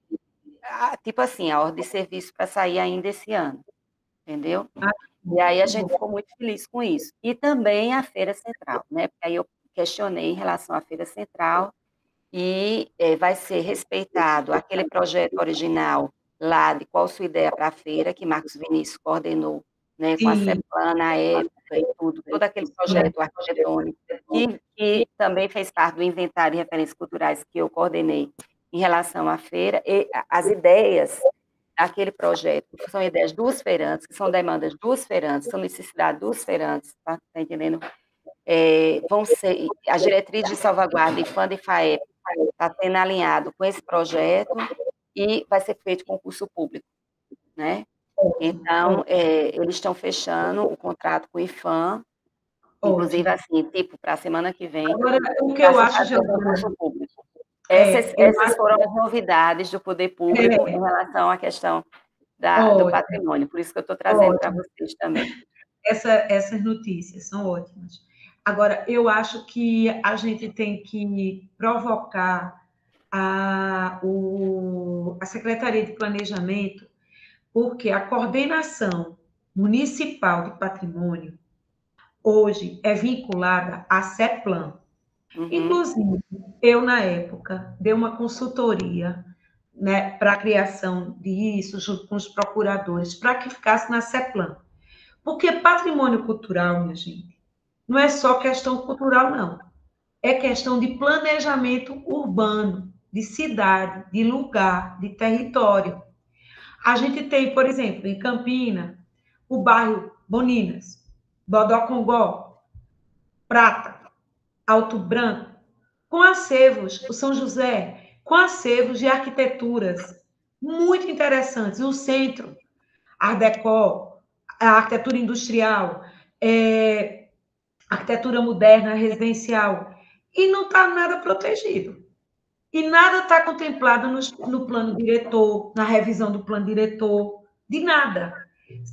tipo assim, a ordem de serviço para sair ainda esse ano, entendeu? Ah, E aí a que bom. gente ficou muito feliz com isso. E também a Feira Central, né, porque aí eu questionei em relação à Feira Central, e vai ser respeitado aquele projeto original lá de qual sua ideia para a feira, que Marcos Vinícius coordenou, né, com a Sim. CEPLAN na época e tudo, todo aquele projeto arquitetônico, que também fez parte do inventário de referências culturais que eu coordenei em relação à feira, e as ideias daquele projeto, que são ideias dos feirantes, que são demandas dos feirantes, são necessidades dos feirantes, tá entendendo? Vão ser, a diretriz de salvaguarda e Fundo e FAEP está sendo alinhado com esse projeto e vai ser feito concurso público, né? Ótimo, Então, ótimo, eles estão fechando o contrato com o IFAM, inclusive, ótimo. assim, tipo, para a semana que vem, Agora, o que já eu se acho, fazer o Giovana, concurso público. Essas acho, foram as novidades do poder público em relação à questão do ótimo, patrimônio, por isso que eu estou trazendo para ótimo. vocês também. Essas notícias são ótimas. Agora, eu acho que a gente tem que provocar a Secretaria de Planejamento, porque a coordenação municipal de patrimônio hoje é vinculada à CEPLAN. Uhum, Inclusive, eu, na época, dei uma consultoria, né, para a criação disso, junto com os procuradores, para que ficasse na CEPLAN. Porque patrimônio cultural, minha gente, não é só questão cultural, não. É questão de planejamento urbano, de cidade, de lugar, de território. A gente tem, por exemplo, em Campina, o bairro Boninas, Bodocongó, Prata, Alto Branco, com acervos, o São José, com acervos de arquiteturas muito interessantes. O centro, Art Deco, a arquitetura industrial, arquitetura moderna, residencial, e não está nada protegido. E nada está contemplado no plano diretor, na revisão do plano diretor, de nada,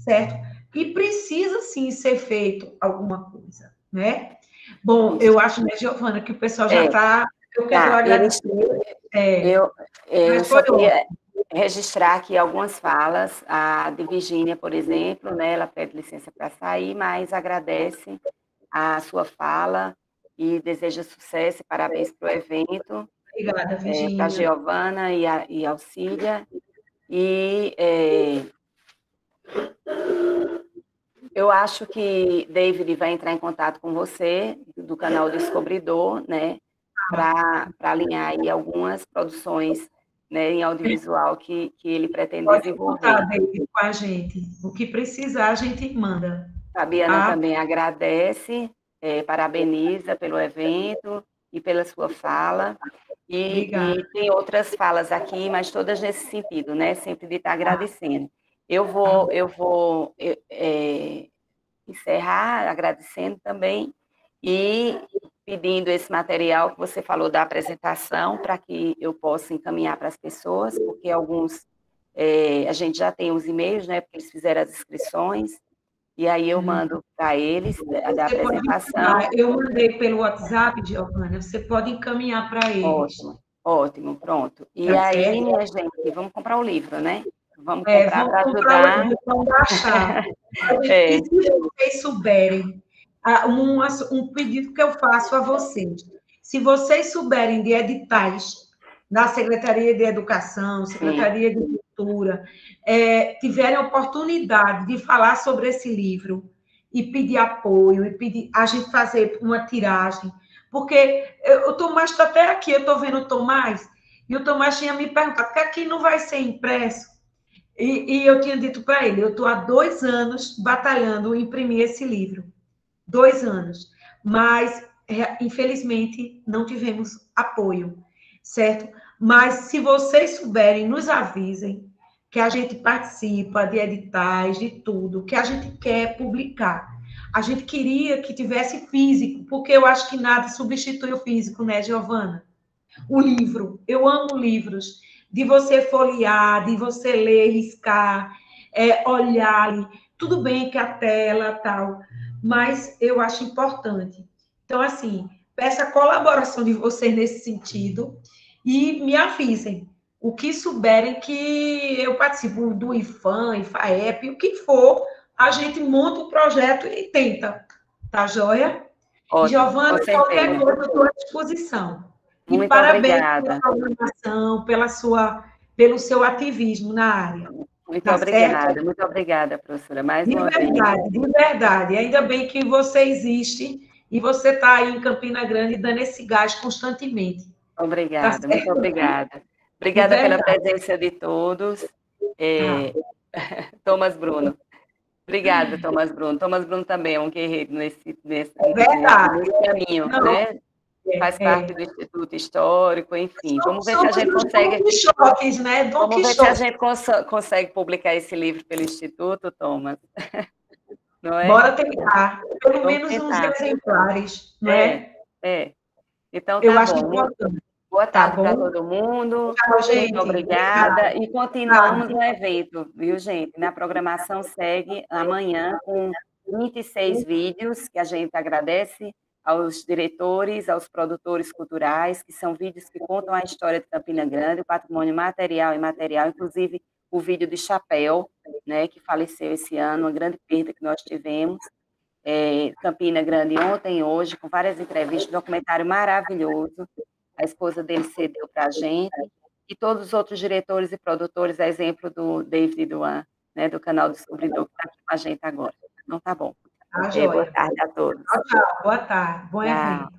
certo? E precisa sim ser feito alguma coisa, né? Bom, isso. eu acho, né, Giovana, que o pessoal já É, está. Eu quero tá, agradecer, eu mas foi só ótimo. queria registrar aqui algumas falas, a de Virgínia, por exemplo, né, ela pede licença para sair, mas agradece a sua fala e deseja sucesso e parabéns para o evento, Obrigada, para a Virgínia. Giovana e a Alcília, e eu acho que David vai entrar em contato com você, do canal Descobridor, né, para alinhar aí algumas produções né, em audiovisual que ele pretende Pode contar, desenvolver. David, com a gente. O que precisar, a gente manda. Fabiana Tá? também agradece, parabeniza pelo evento e pela sua fala. Obrigada. E tem outras falas aqui, mas todas nesse sentido, né? Sempre de estar agradecendo. Eu vou encerrar agradecendo também e pedindo esse material que você falou da apresentação para que eu possa encaminhar para as pessoas, porque alguns a gente já tem os e-mails, né? Porque eles fizeram as inscrições. E aí eu mando para eles da Você pode apresentação. encaminhar. Eu mandei pelo WhatsApp, Giovana. Você pode encaminhar para eles. Ótimo, ótimo, pronto. E Tá aí, certo? minha gente, vamos comprar o livro, né? Vamos comprar Vamos para comprar o ajudar. livro, vamos baixar. É, E se vocês souberem, um pedido que eu faço a vocês, se vocês souberem de editais da Secretaria de Educação, sim, Secretaria de Cultura, tiverem oportunidade de falar sobre esse livro e pedir apoio, e pedir a gente fazer uma tiragem, porque o Tomás está até aqui, eu estou vendo o Tomás, e o Tomás tinha me perguntado, por que aqui não vai ser impresso? E eu tinha dito para ele, eu estou há 2 anos batalhando em imprimir esse livro. 2 anos. Mas, infelizmente, não tivemos apoio, certo? Mas, se vocês souberem, nos avisem que a gente participa de editais, de tudo, que a gente quer publicar. A gente queria que tivesse físico, porque eu acho que nada substitui o físico, né, Giovana? O livro, eu amo livros, de você folhear, de você ler, riscar, olhar, tudo bem que a tela tal, mas eu acho importante. Então, assim, peço a colaboração de vocês nesse sentido e me avisem o que souberem que eu participo do IFAM, IFAEP, o que for, a gente monta o projeto e tenta, tá joia? ótimo, Giovana, com qualquer certeza. coisa, estou à disposição. E Muito parabéns pela obrigada. sua organização, pelo seu ativismo na área. Tá certo? Muito obrigada, professora, mais De uma vez. verdade, de verdade. Ainda bem que você existe e você está aí em Campina Grande dando esse gás constantemente. Tá Obrigada, muito certo? obrigada. De Obrigada pela verdade. presença de todos. Tá. É, Thomas Bruno. Obrigada, Thomas Bruno. Thomas Bruno também é um guerreiro É verdade. nesse caminho, Não, né? Faz parte do Instituto Histórico, enfim. Vamos ver se a somos gente os Don consegue. Quixotes, né? Don Vamos ver se a Quixote. gente consegue publicar esse livro pelo Instituto, Thomas. Não é? Bora tentar. Pelo Vamos menos uns tentar. exemplares, não É, é? é. Então, Eu tá acho bom. importante. Boa Tá tarde para bom? todo mundo. Tchau, Muito gente. obrigada. E Obrigada. continuamos no evento, viu, gente? Na programação segue amanhã com 26 vídeos, que a gente agradece aos diretores, aos produtores culturais, que são vídeos que contam a história de Campina Grande, o patrimônio material e imaterial, inclusive o vídeo de Chapéu, né, que faleceu esse ano, uma grande perda que nós tivemos. Campina Grande ontem e hoje, com várias entrevistas, um documentário maravilhoso. A esposa dele cedeu para a gente, e todos os outros diretores e produtores, a exemplo do David Duan, né, do canal Descobridor, que está aqui com a gente agora. Não tá bom. Tá, Boa joia. tarde a todos. Tchau, tchau. Boa tarde. Bom Tchau. evento.